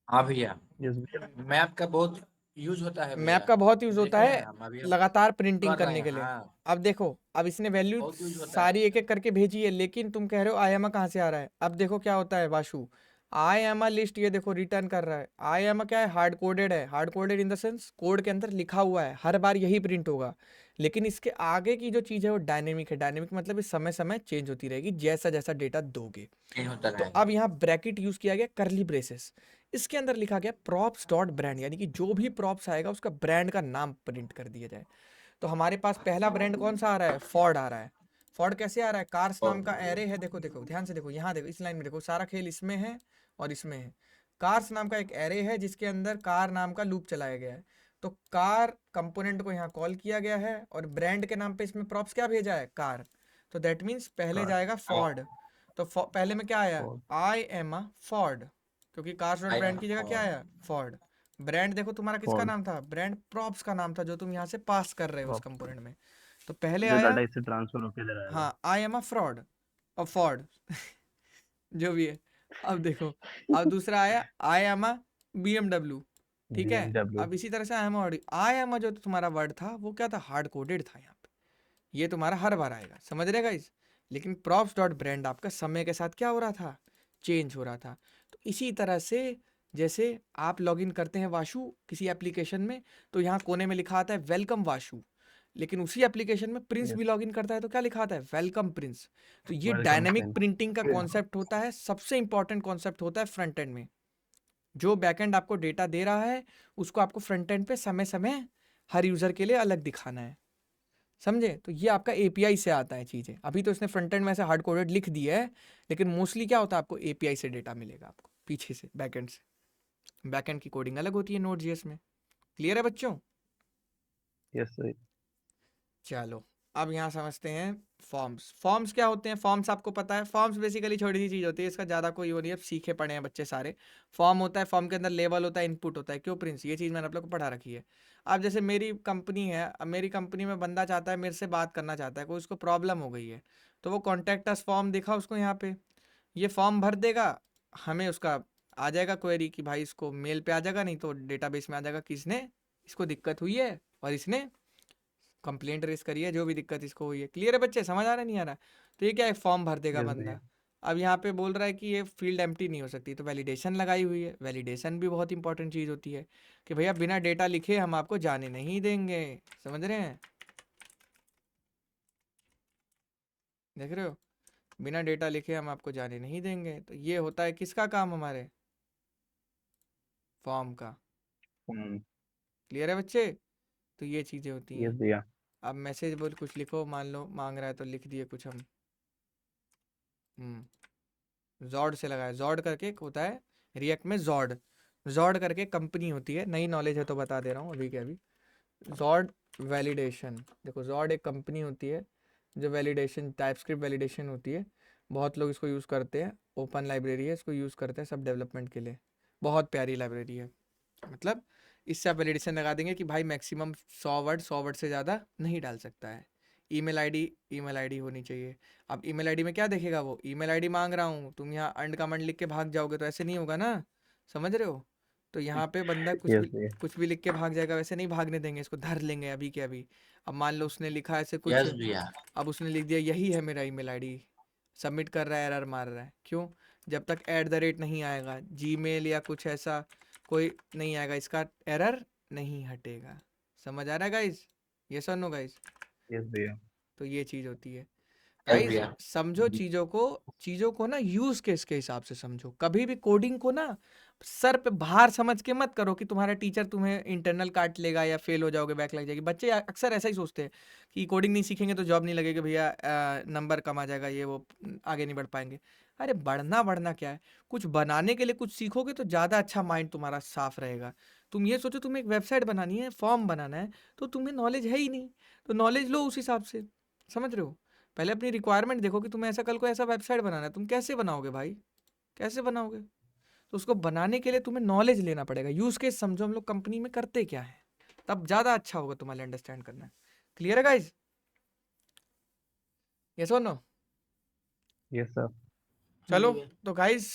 हाँ भैया, यस भैया। मैप का बहुत यूज होता है मैप भैया, का बहुत यूज देख होता रहे है हैं हम अभी लगातार प्रिंटिंग कर रहे करने हैं। के लिए। हाँ, अब देखो, अब इसने वैल्यू बहुत यूज होता है। सारी एक एक करके भेजी है, लेकिन तुम कह रहे हो आई एम कहाँ से आ रहा है। अब देखो क्या होता है वाशु, आई एम लिस्ट, ये देखो रिटर्न कर रहा है। आई एम क्या है, हार्ड कोडेड है। Hard coded in the sense code के अंदर लिखा हुआ है, हर बार यही प्रिंट होगा। लेकिन इसके आगे की जो चीज़ है वो डायनेमिक है। डायनेमिक मतलब इस समय समय चेंज होती रहेगी जैसा जैसा डेटा दोगे। चेंज होता तो रहेगा। अब यहाँ ब्रैकेट यूज किया गया, करली ब्रेसेस, इसके अंदर लिखा गया प्रॉप्स डॉट ब्रांड, यानी कि जो भी प्रॉप्स आएगा उसका ब्रांड का नाम प्रिंट कर दिया जाए। तो हमारे पास पहला ब्रांड कौन सा आ रहा है, फोर्ड आ रहा है। फोर्ड कैसे आ रहा है, कार्स नाम का एरे है, देखो देखो ध्यान से देखो, यहाँ देखो इस लाइन में देखो, सारा खेल इसमें है और इसमें है। कार्स नाम का एक एरे है जिसके अंदर कार नाम का लूप चलाया गया है। तो कार कंपोनेंट को यहाँ कॉल किया गया है और ब्रांड के नाम पे इसमें प्रॉप्स क्या भेजा है, कार। तो दैट मीन्स पहले कार। जाएगा फोर्ड। तो पहले में क्या आया, Ford। I am a Ford, क्योंकि cars dot I brand am की जगह क्या Ford। आया, फोर्ड। ब्रांड देखो तुम्हारा किसका Ford। नाम था, ब्रांड प्रॉप्स का नाम था जो तुम यहाँ से पास कर रहे हो उस Props। कंपोनेंट में। तो पहले जो आया, डाटा इससे ट्रांसफर होके इधर आएगा। हाँ आई एम अ फ्रॉड और फॉर्ड जो भी है। अब देखो, अब दूसरा आया आई एम अ BMW, ठीक है। BMW। अब इसी तरह से आई एम अ जो तुम्हारा वर्ड था वो क्या था, हार्ड कोडेड था यहाँ पे, ये तुम्हारा हर बार आएगा, समझ रहे गाइस। लेकिन प्रॉप्स डॉट ब्रांड आपका समय के साथ क्या हो रहा था, चेंज हो रहा था। तो इसी तरह से जैसे आप लॉगिन करते हैं वाशु किसी एप्लीकेशन में, तो यहाँ कोने में लिखा आता है वेलकम वाशु, लेकिन उसी एप्लीकेशन में प्रिंस Yes। भी लॉगिन करता है तो क्या लिखा आता है, वेलकम प्रिंस। तो ये Welcome डायनेमिक Prince। प्रिंटिंग का कॉन्सेप्ट होता है, सबसे इंपॉर्टेंट कॉन्सेप्ट होता है फ्रंट एंड में। जो बैकएंड आपको डेटा दे रहा है उसको आपको फ्रंट एंड पे समय समय हर यूजर के लिए अलग दिखाना है, समझे। तो ये आपका एपीआई से आता है चीज़ें। अभी तो इसने फ्रंट एंड में से हार्ड कोडेड लिख दिया है, लेकिन मोस्टली क्या होता है, आपको एपीआई से डेटा मिलेगा आपको पीछे से, बैकएंड से। बैकएंड की कोडिंग अलग होती है नोड.js में। क्लियर है बच्चों। Yes sir. चलो अब यहाँ समझते हैं फॉर्म्स। फॉर्म्स क्या होते हैं, फॉर्म्स आपको पता है, फॉर्म्स बेसिकली छोटी सी चीज़ होती है, इसका ज़्यादा कोई वो नहीं है, सीखे पढ़े हैं बच्चे सारे। फॉर्म होता है, फॉर्म के अंदर लेवल होता है, इनपुट होता है, क्यों प्रिंस, ये चीज़ मैंने आप लोग को पढ़ा रखी है। अब जैसे मेरी कंपनी है, अब मेरी कंपनी में बंदा चाहता है मेरे से बात करना चाहता है, कोई उसको प्रॉब्लम हो गई है, तो वो कॉन्टैक्ट अस फॉर्म दिखा उसको यहाँ पे, ये फॉर्म भर देगा, हमें उसका आ जाएगा क्वेरी कि भाई इसको मेल पे आ जाएगा, नहीं तो डेटाबेस में आ जाएगा किसने इसको दिक्कत हुई है और इसने कंप्लेंट रेस करी है, जो भी दिक्कत इसको हुई है। क्लियर है बच्चे, समझ आ रहा है नहीं आ रहा। तो ये क्या है, फॉर्म भर देगा यस बंदा। भैया। अब यहाँ पे बोल रहा है कि ये फील्ड एम्प्टी नहीं हो सकती, तो वैलिडेशन लगाई हुई है। वैलिडेशन भी बहुत इंपॉर्टेंट चीज़ होती है कि भैया बिना डेटा लिखे हम आपको जाने नहीं देंगे, समझ रहे हैं, देख रहे हो, बिना डेटा लिखे हम आपको जाने नहीं देंगे। तो ये होता है किसका काम, हमारे फॉर्म का। क्लियर है बच्चे। तो ये चीज़ें होती यस हैं। भैया। अब मैसेज बोल कुछ लिखो, मान लो मांग रहा है तो लिख दिए कुछ हम। जॉड से लगाया, जॉड करके एक होता है रिएक्ट में, जॉड जॉड करके कंपनी होती है, नई नॉलेज है तो बता दे रहा हूँ अभी के अभी। जॉड वैलिडेशन, देखो जॉड एक कंपनी होती है जो वैलिडेशन, टाइपस्क्रिप्ट वैलिडेशन होती है। बहुत लोग इसको यूज़ करते हैं, ओपन लाइब्रेरी है, इसको यूज़ करते हैं सब डेवलपमेंट के लिए, बहुत प्यारी लाइब्रेरी है। मतलब इससे आप वैलिडेशन लगा देंगे कि भाई मैक्सिमम 100 वर्ड से ज़्यादा नहीं डाल सकता है। ईमेल आईडी होनी चाहिए। अब ईमेल आईडी में क्या देखेगा वो, ईमेल आईडी मांग रहा हूँ, तुम यहाँ अंड कमांड लिख के भाग जाओगे तो ऐसे नहीं होगा ना, समझ रहे हो। तो यहाँ पे बंदा यस भैया। कुछ भी लिख के भाग जाएगा, वैसे नहीं भागने देंगे, इसको धर लेंगे अभी के अभी। अब मान लो उसने लिखा ऐसे कुछ, यस भैया। अब उसने लिख दिया यही है मेरा ईमेल आईडी, सबमिट कर रहा है, एरर मार रहा है, क्यों, जब तक @ नहीं आएगा, जीमेल या कुछ ऐसा कोई नहीं आएगा, इसका एरर नहीं हटेगा। समझ आ रहा है गाइस, ये सुन नो गाइस। यस भैया। तो ये चीज़ होती है यस गाइस। भैया। समझो चीज़ों को ना यूज केस के हिसाब से समझो। कभी भी कोडिंग को ना सर पे भार समझ के मत करो कि तुम्हारा टीचर तुम्हें इंटरनल काट लेगा या फेल हो जाओगे, बैक लग जाएगी। बच्चे अक्सर ऐसा ही सोचते हैं कि कोडिंग नहीं सीखेंगे तो जॉब नहीं लगेगी भैया, नंबर कम आ जाएगा, ये वो आगे नहीं बढ़ पाएंगे। अरे बढ़ना क्या है, कुछ बनाने के लिए कुछ सीखोगे तो ज़्यादा अच्छा माइंड तुम्हारा साफ रहेगा। तुम ये सोचो तुम्हें एक वेबसाइट बनानी है, फॉर्म बनाना है, तो तुम्हें नॉलेज है ही नहीं, तो नॉलेज लो उस हिसाब से, समझ रहे हो। पहले अपनी रिक्वायरमेंट देखो कि तुम्हें ऐसा कल को ऐसा वेबसाइट बनाना है, तुम कैसे बनाओगे भाई, कैसे बनाओगे। तो उसको बनाने के लिए तुम्हें नॉलेज लेना पड़ेगा, यूज केस समझो हम लोग कंपनी में करते क्या है, तब ज़्यादा अच्छा होगा तुम्हारे अंडरस्टैंड करना। क्लियर है गाइज, यस और नो। Yes sir. चलो तो गाइज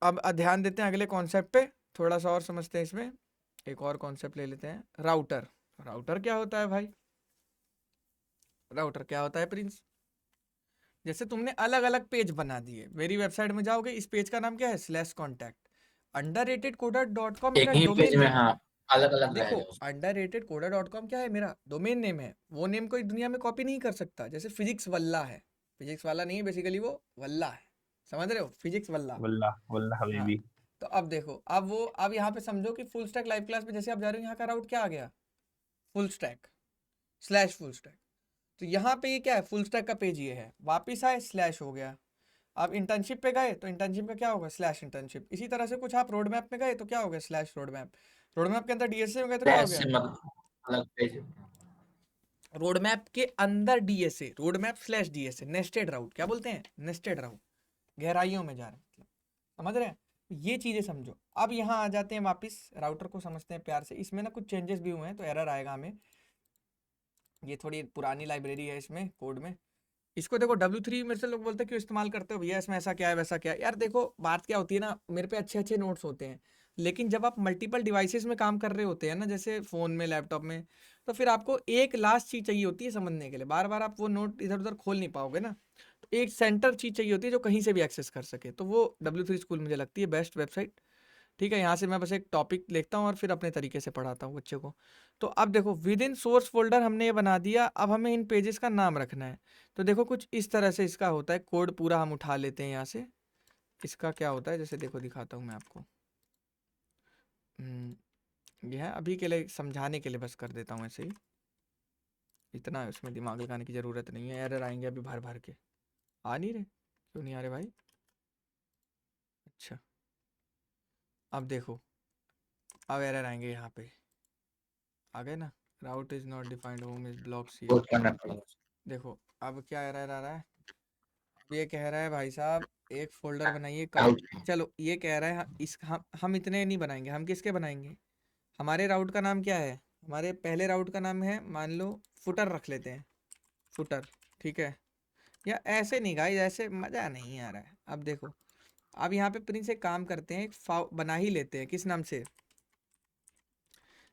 अब ध्यान देते हैं अगले कॉन्सेप्ट पे, थोड़ा सा और समझते हैं इसमें। एक और कॉन्सेप्ट ले लेते हैं, राउटर। राउटर क्या होता है भाई, राउटर क्या होता है प्रिंस। जैसे तुमने अलग अलग पेज बना दिए, मेरी वेबसाइट में जाओगे, इस पेज का नाम क्या है, /contact। underratedcoder.com एक मेरा ही पेज डोमेन में, है। हाँ, अलग अलग देखो रहेगा उसमें। underratedcoder.com क्या है, मेरा डोमेन नेम है। वो नेम कोई दुनिया में कॉपी नहीं कर सकता। जैसे फिजिक्स वल्ला है, फिजिक्स वाला नहीं है बेसिकली, वो वल्ला है, समझ रहे हो, फिजिक्स वल्ला। वल्लाह वल्लाह हाँ, हबीबी। तो अब देखो, अब यहाँ पे समझो कि फुल स्टैक लाइव क्लास में जैसे आप जा रहे हो, यहाँ का राउट क्या आ गया, full stack. Slash full stack. तो यहाँ पे ये क्या है, फुल स्टैक का पेज ये है, वापिस आए स्लैश हो गया। अब इंटर्नशिप पे गए तो इंटर्नशिप का क्या होगा, स्लैश इंटर्नशिप। इसी तरह से कुछ आप रोड मैप में गए तो क्या हो गया, slash road map. Road map के अंदर डीएसए हो गया तो क्या हो से गया, अलग पेज। रोड मैप के अंदर DSA, road map slash DSA, nested route, क्या बोलते हैं, नेस्टेड राउट, गहराइयों में जा रहे हैं, मतलब समझ रहे हैं। ये चीजें समझो। अब यहाँ आ जाते हैं वापस, राउटर को समझते हैं प्यार से। इसमें ना कुछ चेंजेस भी हुए हैं तो एरर आएगा हमें। ये थोड़ी पुरानी लाइब्रेरी है इसमें कोड में। इसको देखो W3 मेरे से लोग बोलते हैं क्यों इस्तेमाल करते हो भैया, इसमें ऐसा क्या है वैसा क्या है। यार देखो बात क्या होती है ना, मेरे पे अच्छे अच्छे नोट्स होते हैं, लेकिन जब आप मल्टीपल डिवाइसेस में काम कर रहे होते हैं ना, जैसे फ़ोन में, लैपटॉप में, तो फिर आपको एक लास्ट चीज़ चाहिए होती है समझने के लिए। बार बार आप वो नोट इधर उधर खोल नहीं पाओगे ना, तो एक सेंटर चीज़ चाहिए होती है जो कहीं से भी एक्सेस कर सके। तो वो W3 स्कूल मुझे लगती है बेस्ट वेबसाइट। ठीक है, यहाँ से मैं बस एक टॉपिक लिखता हूँ और फिर अपने तरीके से पढ़ाता हूँ बच्चे को। तो अब देखो विद इन सोर्स फोल्डर हमने ये बना दिया। अब हमें इन पेजेस का नाम रखना है। तो देखो कुछ इस तरह से इसका होता है, कोड पूरा हम उठा लेते हैं यहाँ से। इसका क्या होता है, जैसे देखो दिखाता हूँ मैं आपको। ये है, अभी के लिए समझाने के लिए बस कर देता हूँ ऐसे ही, इतना उसमें दिमाग लगाने की ज़रूरत नहीं है। एरर आएंगे अभी भर भर के, आ नहीं रहे, क्यों नहीं आ रहे भाई। अच्छा अब देखो, अब एरर आएंगे यहाँ पे, आ गए ना। Route is not defined, home is block C. Code करना पड़ेगा। देखो अब क्या एरर आ रहा है, अब ये कह रहा है भाई साहब एक फोल्डर बनाइए आउट। चलो ये कह रहा है हम इतने नहीं बनाएंगे, हम किसके बनाएंगे। हमारे राउट का नाम क्या है, हमारे पहले राउट का नाम है, मान लो फुटर रख लेते हैं, फुटर, ठीक है। या ऐसे नहीं गाइस, ऐसे मज़ा नहीं आ रहा है। अब देखो, अब यहाँ पे प्रिंस एक काम करते हैं, एक बना ही लेते हैं, किस नाम से।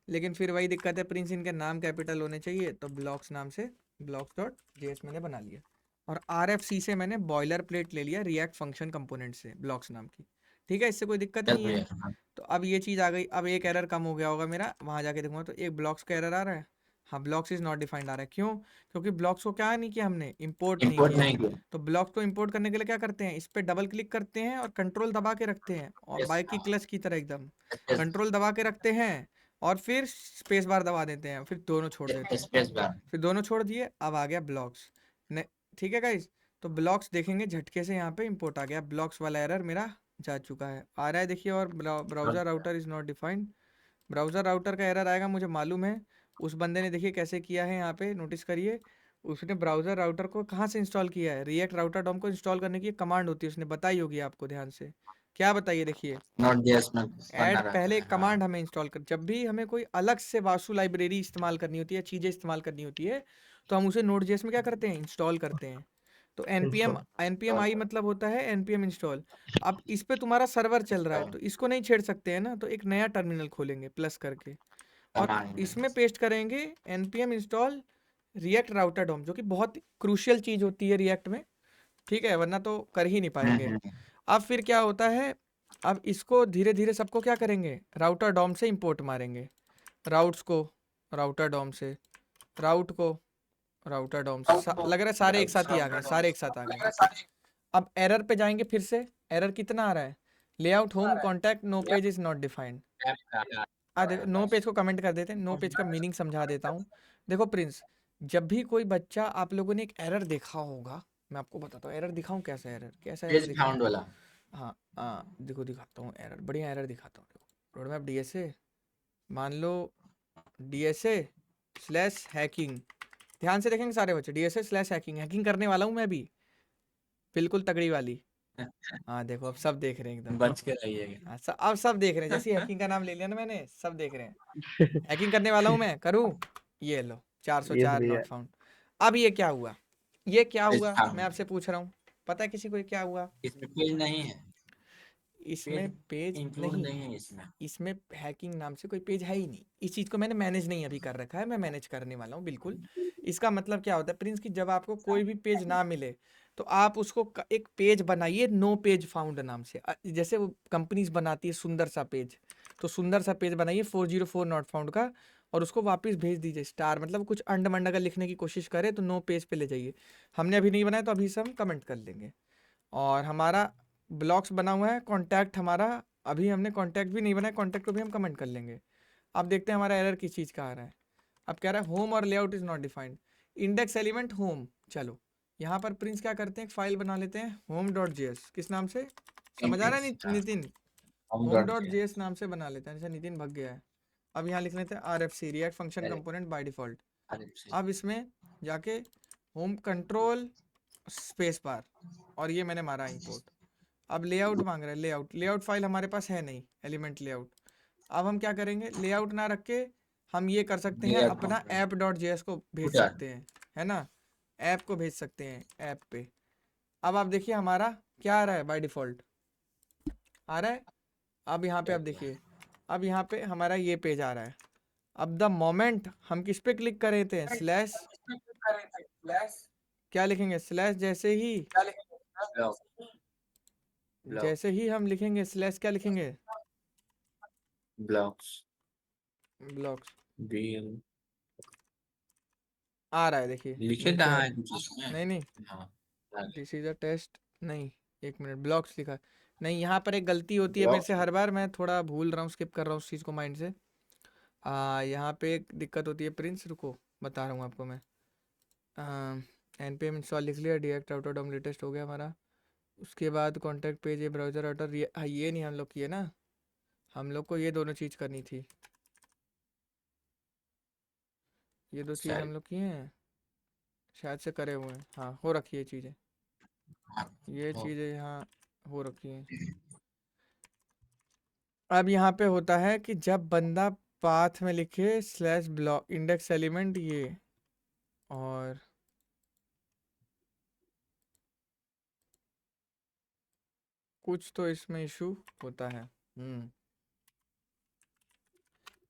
लेकिन फिर वही दिक्कत है, प्रिंस इनके नाम कैपिटल होने चाहिए, तो ब्लॉक्स नाम से blocks.js मैंने बना लिया। और RFC से मैंने बॉयलर प्लेट ले लिया रिएक्ट फंक्शन कंपोनेंट से, ब्लॉक्स नाम की। ठीक है, इससे कोई दिक्कत चल नहीं है। भैया। तो अब ये चीज़ आ गई। अब एक एरर कम हो गया होगा मेरा, वहाँ जाके देखूंगा तो एक ब्लॉक्स का एरर आ रहा है। हाँ, ब्लॉक्स इज नॉट डिफाइंड आ रहा है, क्यों, क्योंकि ब्लॉक्स को क्या नहीं किया हमने, इंपोर्ट नहीं इंपोर्ट किया। नहीं किया। तो ब्लॉक्स को इंपोर्ट करने के लिए क्या करते हैं, इस पर डबल क्लिक करते हैं और कंट्रोल दबा के रखते हैं, और बाइक की क्लच की तरह एकदम कंट्रोल दबा के रखते हैं, और फिर स्पेस बार दबा देते हैं, फिर दोनों छोड़ देते हैं, स्पेस बार। फिर दोनों छोड़ दिए। अब आ गया ब्लॉक्स ने, ठीक है गाइज। तो ब्लॉक्स देखेंगे झटके से, यहाँ पे इंपोर्ट आ गया, ब्लॉक्स वाला एरर मेरा जा चुका है, आ रहा है देखिए। और browser router is not defined, browser router का एरर आएगा मुझे मालूम है। उस बंदे ने देखिए कैसे किया है, यहाँ पे नोटिस करिए। उसने ब्राउज़र राउटर को कहाँ से इंस्टॉल किया है, रिएक्ट राउटर डॉम को इंस्टॉल करने की एक कमांड होती है, उसने बताई होगी आपको ध्यान से। क्या बताइए, देखिए Node.js में बना ऐड रहता पहले है, एक कमांड हमें इंस्टॉल कर, जब भी हमें कोई अलग से वासु लाइब्रेरी इस्तेमाल करनी होती है, चीज़ें इस्तेमाल करनी होती है, तो हम उसे Node.js में क्या करते हैं, इंस्टॉल करते हैं। तो npm i मतलब होता है npm इंस्टॉल। अब इस पे तुम्हारा सर्वर चल रहा है तो इसको नहीं छेड़ सकते हैं ना, तो एक नया टर्मिनल खोलेंगे प्लस करके, और कमांड। इसमें पेस्ट करेंगे npm install React router DOM, जो कि बहुत क्रूशियल चीज़ होती है रिएक्ट में, ठीक है, वरना तो कर ही नहीं पाएंगे। अब फिर क्या होता है, अब इसको धीरे धीरे सबको क्या करेंगे, राउटर डॉम से इंपोर्ट मारेंगे, राउट्स को राउटर डॉम से, राउट को राउटर डॉम से, लग रहा है सारे एक साथ ही आ गए, सारे एक साथ आ गए। अब एरर पे जाएंगे फिर से, एरर कितना आ रहा है, layout home contact no page is not defined. देखो नो पेज को कमेंट कर देते हैं, नो पेज का मीनिंग समझा देता हूँ। देखो प्रिंस, जब भी कोई बच्चा, आप लोगों ने एक एरर देखा होगा, मैं आपको बताता हूँ एरर दिखाऊं, कैसा एरर, कैसा एरर पेज दिखाऊं। फाउंड वाला। हाँ हाँ, देखो दिखाता हूँ एरर, बढ़िया एरर दिखाता हूँ। देखो रोड मैप डीएसए, मान लो डीएसए स्लैश हैकिंग, ध्यान से देखेंगे सारे बच्चे, डीएसए स्लैश हैकिंग, हैकिंग करने वाला हूँ मैं भी, बिल्कुल तगड़ी वाली। हाँ देखो अब सब देख रहे हैं एकदम, बच के रहिएगा। हाँ अब सब देख रहे हैं, जैसे हैकिंग का नाम ले लिया ना मैंने, सब देख रहे हैं। हैकिंग करने वाला हूँ मैं, करूँ, ये लो 404 भैया। Not found. अब ये क्या हुआ, ये क्या पेज हुआ, फाउंड। मैं आपसे पूछ रहा हूँ, पता है किसी को ये क्या हुआ। इसमें पेज नहीं है, इसमें पेज इंक्लूड नहीं, नहीं है इसमें। इसमें हैकिंग नाम से कोई पेज है ही नहीं। इस चीज़ को मैंने मैनेज नहीं अभी कर रखा है, मैं मैनेज करने वाला हूँ बिल्कुल। इसका मतलब क्या होता है प्रिंस, की जब आपको कोई भी पेज ना मिले तो आप उसको एक पेज बनाइए नो पेज फाउंड नाम से, जैसे वो कंपनीज बनाती है सुंदर सा पेज, तो सुंदर सा पेज बनाइए 404 नॉट फाउंड का, और उसको वापस भेज दीजिए स्टार, मतलब कुछ अंडमंड अगर लिखने की कोशिश करे तो नो पेज पे ले जाइए। हमने अभी नहीं बनाया तो अभी से हम कमेंट कर लेंगे। और हमारा ब्लॉक्स बना हुआ है, कॉन्टैक्ट हमारा अभी हमने कॉन्टैक्ट भी नहीं बनाया, कॉन्टैक्ट को भी हम कमेंट कर लेंगे। अब देखते हैं हमारा एरर किस चीज़ का आ रहा है। अब कह रहा है होम और layout is not defined, index element home. चलो यहाँ पर प्रिंस क्या करते हैं, एक फाइल बना लेते हैं home.js, किस नाम से, समझ आ रहा है नितिन, home.js नाम से बना लेते हैं। जैसे नितिन भग गया है, अब यहाँ लिख लेते हैं RFC, react function component by default. अब इसमें जाके होम कंट्रोल स्पेस बार, और ये मैंने मारा इंपोर्ट। अब लेआउट मांग रहा है, लेआउट फाइल हमारे पास है नहीं, एलिमेंट लेआउट। अब हम क्या करेंगे, लेआउट ना रख के हम ये कर सकते हैं, अपना app.js को भेज सकते हैं, है ना, ऐप को भेज सकते हैं ऐप पे। अब आप देखिए हमारा क्या आ रहा है बाय डिफॉल्ट, आ रहा है। अब यहाँ पे आप देखिए, अब यहाँ पे हमारा ये पेज आ रहा है। अब द मोमेंट हम किस पे क्लिक कर रहे थे, स्लैश, क्या लिखेंगे, स्लैश जैसे ही हम लिखेंगे स्लैश, क्या लिखेंगे, ब्लॉक्स आ रहा है, देखिए लिखे मैं कहाँ क्या, है कुछ इसमें? नहीं हाँ, दिस इज अ टेस्ट, नहीं एक मिनट, ब्लॉक्स लिखा है। नहीं, यहाँ पर एक गलती होती है मेरे से हर बार, मैं थोड़ा भूल रहा हूँ, स्किप कर रहा हूँ उस चीज़ को माइंड से। यहाँ पे एक दिक्कत होती है प्रिंस, रुको बता रहा हूँ आपको मैं। npm इंस्टॉल लिख लिया, डीएक्ट आउटर डोम लेटेस्ट हो गया हमारा। उसके बाद कॉन्टैक्ट पेज, ये ब्राउज़र आउटर, ये नहीं हम लोग किए ना, हम लोग को ये दोनों चीज़ करनी थी, ये दो चीज़ हम लोग किए हैं, शायद से करे हुए हैं, हाँ हो रखी है चीज़ें, ये चीज़ें यहाँ हो रखी हैं। अब यहाँ पे होता है कि जब बंदा पाथ में लिखे स्लैश ब्लॉक इंडेक्स एलिमेंट ये, और कुछ तो इसमें इशू होता है।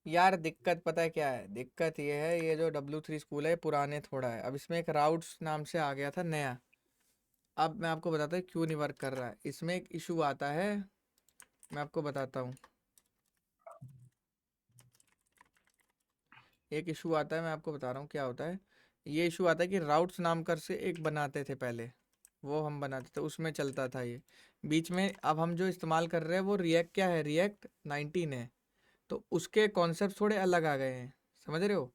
यार दिक्कत पता है क्या है, दिक्कत ये है, ये जो W3 स्कूल है पुराने थोड़ा है, अब इसमें एक राउट्स नाम से आ गया था नया। अब मैं आपको बताता हूँ क्यों नहीं वर्क कर रहा है, इसमें एक इशू आता है, मैं आपको बताता हूँ। एक इशू आता है, मैं आपको बता रहा हूँ क्या होता है। ये इशू आता है कि राउट्स नाम कर से एक बनाते थे पहले, वो हम बनाते थे, उसमें चलता था ये बीच में। अब हम जो इस्तेमाल कर रहे हैं वो रिएक्ट, क्या है, रिएक्ट 19 है, तो उसके कॉन्सेप्ट थोड़े अलग आ गए हैं, समझ रहे हो।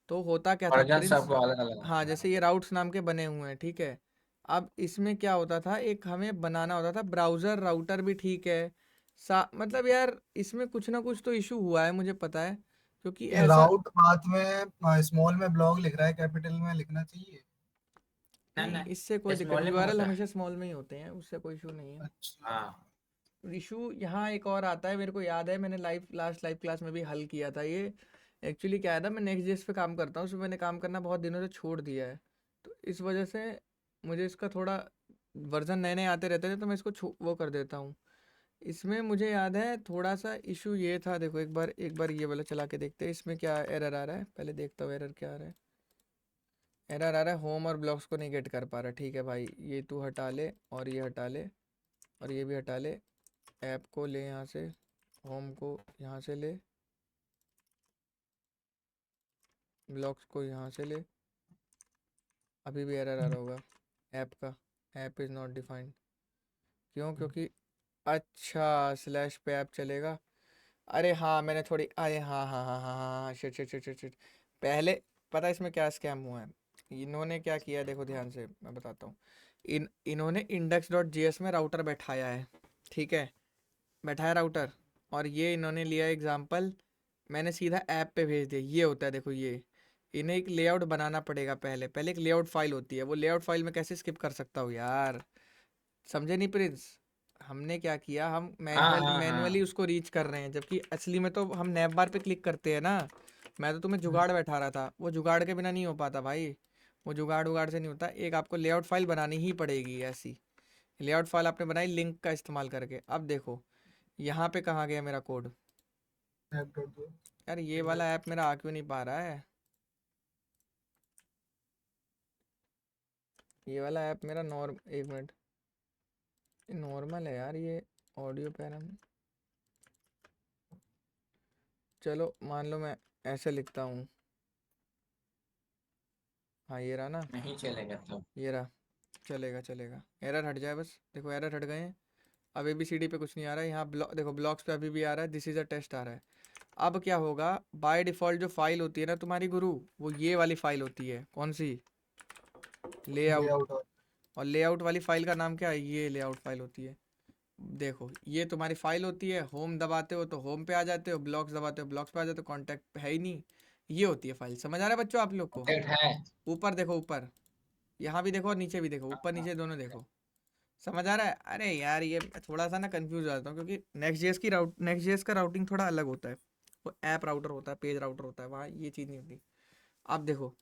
तो होता क्या था वर्जन प्रिंस, सबको अलग अलग हाँ जैसे ये राउट्स नाम के बने हुए हैं, ठीक है। अब इसमें क्या होता था, एक हमें बनाना होता था ब्राउज़र राउटर भी, ठीक है, मतलब यार इसमें कुछ ना कुछ तो इशू हुआ है, मुझे पता है, क्योंकि ये ऐसा राउट बात में स्मॉल में ब्लॉग लिख रहा है, कैपिटल में लिखना चाहिए। नहीं, इससे कोई दिक्कत, स्मॉल में यूआरएल होता है। हमेशा स्मॉल में ही होते हैं, उससे कोई इशू नहीं है। अच्छा, हाँ, इशू यहाँ एक और आता है, मेरे को याद है मैंने लास्ट लाइव क्लास में भी हल किया था ये। एक्चुअली क्या है ना, मैं नेक्स्ट.जेएस पे काम करता हूँ, उसमें मैंने काम करना बहुत दिनों से छोड़ दिया है, तो इस वजह से मुझे इसका थोड़ा वर्जन नए नए आते रहते थे, तो मैं इसको वो कर देता हूँ। इसमें मुझे याद है थोड़ा सा इशू ये था, देखो एक बार ये वाला चला के देखते हैं, इसमें क्या एरर आ रहा है, पहले देखता हूँ एरर क्या आ रहा है। एरर आ रहा है होम और ब्लॉक्स को नहीं गेट कर पा रहा, ठीक है भाई, ये तू हटा ले, और ये हटा ले, और ये भी हटा ले, ऐप को ले यहाँ से, होम को यहाँ से ले, ब्लॉक्स को यहाँ से ले। अभी भी एरर आ रहा होगा ऐप का, ऐप इज़ नॉट डिफाइंड, क्यों, क्योंकि अच्छा स्लैश पे ऐप चलेगा। अरे हाँ मैंने थोड़ी, अरे हाँ हाँ हाँ हाँ हाँ हाँ, shit shit shit shit shit, पहले पता है इसमें क्या स्कैम हुआ है, इन्होंने क्या किया, देखो ध्यान से मैं बताता हूँ। इन्होंने index.js में राउटर बैठाया है, ठीक है, बैठाया राउटर, और ये इन्होंने लिया एग्जाम्पल, मैंने सीधा ऐप पे भेज दिया, ये होता है देखो ये। इन्हें एक लेआउट बनाना पड़ेगा, पहले एक लेआउट फाइल होती है, वो लेआउट फाइल में कैसे स्किप कर सकता हूँ यार, समझे नहीं प्रिंस। हमने क्या किया, हम मैनुअली उसको रीच कर रहे हैं, जबकि असली में तो हम नैप बार पे क्लिक करते हैं ना। मैं तो तुम्हें जुगाड़ बैठा रहा था, वो जुगाड़ के बिना नहीं हो पाता भाई, वो जुगाड़ उगाड़ से नहीं होता, एक आपको लेआउट फाइल बनानी ही पड़ेगी ऐसी। लेआउट फाइल आपने बनाई लिंक का इस्तेमाल करके। अब देखो यहाँ पे कहाँ गया मेरा कोड, यार ये वाला ऐप मेरा आ क्यों नहीं पा रहा है, ये वाला ऐप मेरा एक मिनट, नॉर्मल है यार ये, ऑडियो पैरम, चलो मान लो मैं ऐसे लिखता हूँ, हाँ ये रहा ना, नहीं चलेगा तो। ये रहा, चलेगा चलेगा, एरर हट जाए बस, देखो एरर हट गए हैं। अब ABCD पे कुछ नहीं आ रहा है, यहाँ देखो ब्लॉक्स पे अभी भी आ रहा है, दिस इज़ अ टेस्ट आ रहा है। अब क्या होगा, बाय डिफॉल्ट जो फाइल होती है ना तुम्हारी गुरु, वो ये वाली फाइल होती है। कौन सी? लेआउट। लेआउट और लेआउट वाली फाइल का नाम क्या है? ये लेआउट फाइल होती है। देखो ये तुम्हारी फाइल होती है, होम दबाते हो तो होम पे आ जाते हो, ब्लॉक्स दबाते हो ब्लॉक्स पे आ जाते हो, कॉन्टैक्ट पे है ही नहीं। ये होती है फाइल। समझ आ रहा है बच्चों आप लोग को? कॉन्टैक्ट है। ऊपर देखो, ऊपर यहाँ भी देखो और नीचे भी देखो, ऊपर नीचे दोनों देखो। समझ आ रहा है? अरे यार ये थोड़ा सा ना कंफ्यूज हो जाता हूँ, क्योंकि नेक्स्ट.js का राउटिंग थोड़ा अलग होता है। वो ऐप राउटर होता है, पेज राउटर होता है, वहाँ ये चीज़ नहीं होती। आप देखो,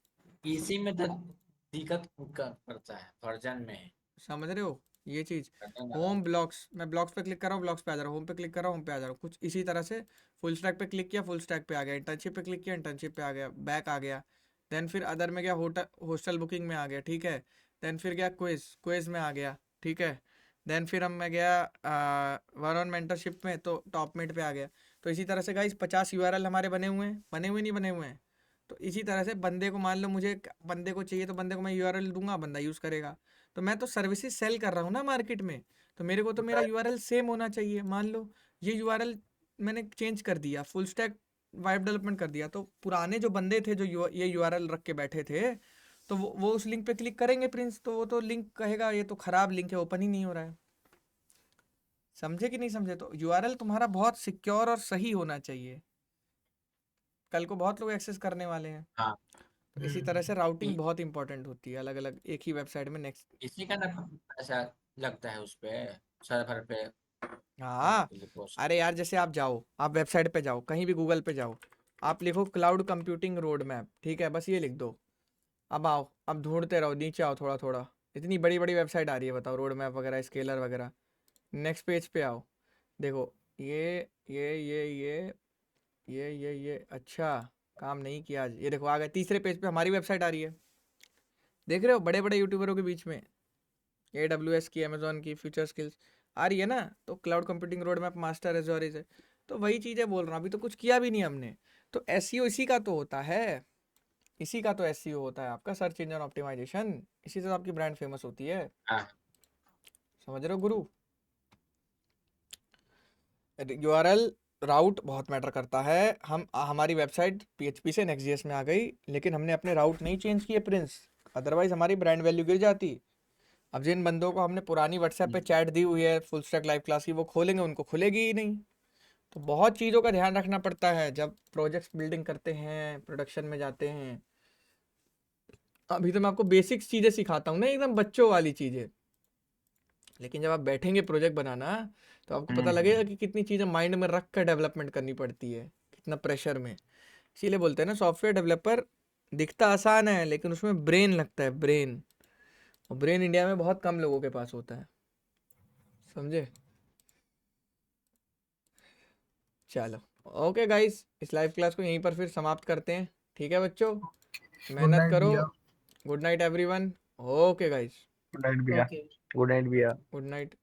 इसी में तो दिक्कत करता है वर्जन में। समझ रहे हो ये चीज़? वर्जन होम ब्लॉक्स, मैं ब्लॉक्स पे क्लिक कर रहा हूँ, ब्लॉक्स पे आ जा रहा हूँ, होम पे क्लिक कर रहा हूँ, होम पे आ जा रहा हूँ। कुछ इसी तरह से फुल स्टैक पे क्लिक किया, फुल स्टैक पे आ गया, इंटर्नशिप पे क्लिक किया, इंटर्नशिप पे आ गया, बैक आ गया। देन फिर अदर में गया, हॉस्टल बुकिंग में आ गया, ठीक है। देन फिर गया क्विज में आ गया, ठीक है। देन फिर हम मैं गया वन ऑन मेंटरशिप में, तो टॉप मेट पे आ गया। तो इसी तरह से गाइस 50 URL हमारे बने हुए हैं, बने हुए नहीं बने हुए हैं। तो इसी तरह से बंदे को, मान लो मुझे बंदे को चाहिए, तो बंदे को मैं URL दूंगा, बंदा यूज़ करेगा। तो मैं तो सर्विसेज सेल कर रहा हूँ ना मार्केट में, तो मेरे को तो मेरा URL सेम होना चाहिए। मान लो ये URL मैंने चेंज कर दिया, फुल स्टैक वेब डेवलपमेंट कर दिया, तो पुराने जो बंदे थे जो ये URL रख के बैठे थे, तो वो उस लिंक पे क्लिक करेंगे प्रिंस, तो वो तो लिंक कहेगा ये तो खराब लिंक है, ओपन ही नहीं हो रहा है। समझे कि नहीं समझे? तो URL तुम्हारा बहुत सिक्योर और सही होना चाहिए, कल को बहुत लोग एक्सेस करने वाले हैं। हाँ। तो इसी तरह से राउटिंग बहुत इंपॉर्टेंट होती है, अलग अलग एक ही वेबसाइट में नेक्स्ट। इसी का ना पैसा लगता है उस पे, सर्वर पे हाँ, के लिए पोस्ट। अरे यार जैसे आप जाओ, आप वेबसाइट पे जाओ, कहीं भी गूगल पे जाओ, आप लिखो क्लाउड कंप्यूटिंग रोड मैप, ठीक है, बस ये लिख दो। अब आओ, अब ढूंढते रहो, नीचे आओ थोड़ा थोड़ा, इतनी बड़ी बड़ी वेबसाइट आ रही है, बताओ, रोड मैप वगैरह, स्केलर वगैरह। नेक्स्ट पेज पे आओ, देखो ये अच्छा काम नहीं किया आज। ये देखो आ गए, तीसरे पेज पे हमारी वेबसाइट आ रही है। देख रहे हो, बड़े बड़े यूट्यूबरों के बीच में AWS की, अमेजोन की, फ्यूचर स्किल्स आ रही है ना। तो cloud computing road map master एजोरिस है। तो वही चीज़ें बोल रहा हूँ, अभी तो कुछ किया भी नहीं हमने। तो SEO इसी का तो होता है, इसी का तो SEO होता है आपका, सर्च इंजन ऑप्टिमाइजेशन। इसी से तो आपकी ब्रांड फेमस होती है। हाँ। समझ रहे हो गुरु? URL राउट बहुत मैटर करता है। हमारी वेबसाइट PHP से Next.js में आ गई, लेकिन हमने अपने राउट नहीं चेंज किए प्रिंस, अदरवाइज हमारी ब्रांड वैल्यू गिर जाती। अब जिन बंदों को हमने पुरानी व्हाट्सएप पे चैट दी हुई है फुल स्टैक लाइव क्लास की, वो खोलेंगे, उनको खुलेगी ही नहीं। तो बहुत चीज़ों का ध्यान रखना पड़ता है जब प्रोजेक्ट्स बिल्डिंग करते हैं, प्रोडक्शन में जाते हैं। अभी तो मैं आपको बेसिक्स चीज़ें सिखाता हूँ ना, एकदम बच्चों वाली चीज़ें, लेकिन जब आप बैठेंगे प्रोजेक्ट बनाना, तो आपको पता लगेगा कि कितनी चीज़ें माइंड में रख कर डेवलपमेंट करनी पड़ती है, कितना प्रेशर में। इसीलिए बोलते हैं ना, सॉफ्टवेयर डेवलपर दिखता आसान है, लेकिन उसमें ब्रेन लगता है, ब्रेन। और ब्रेन इंडिया में बहुत कम लोगों के पास होता है, समझे? चलो ओके गाइस, इस लाइव क्लास को यहीं पर फिर समाप्त करते हैं, ठीक है बच्चों? मेहनत नाइट करो। भैया। Good night everyone. Okay guys, good night भैया। ओके। गुड नाइट भैया। Good night.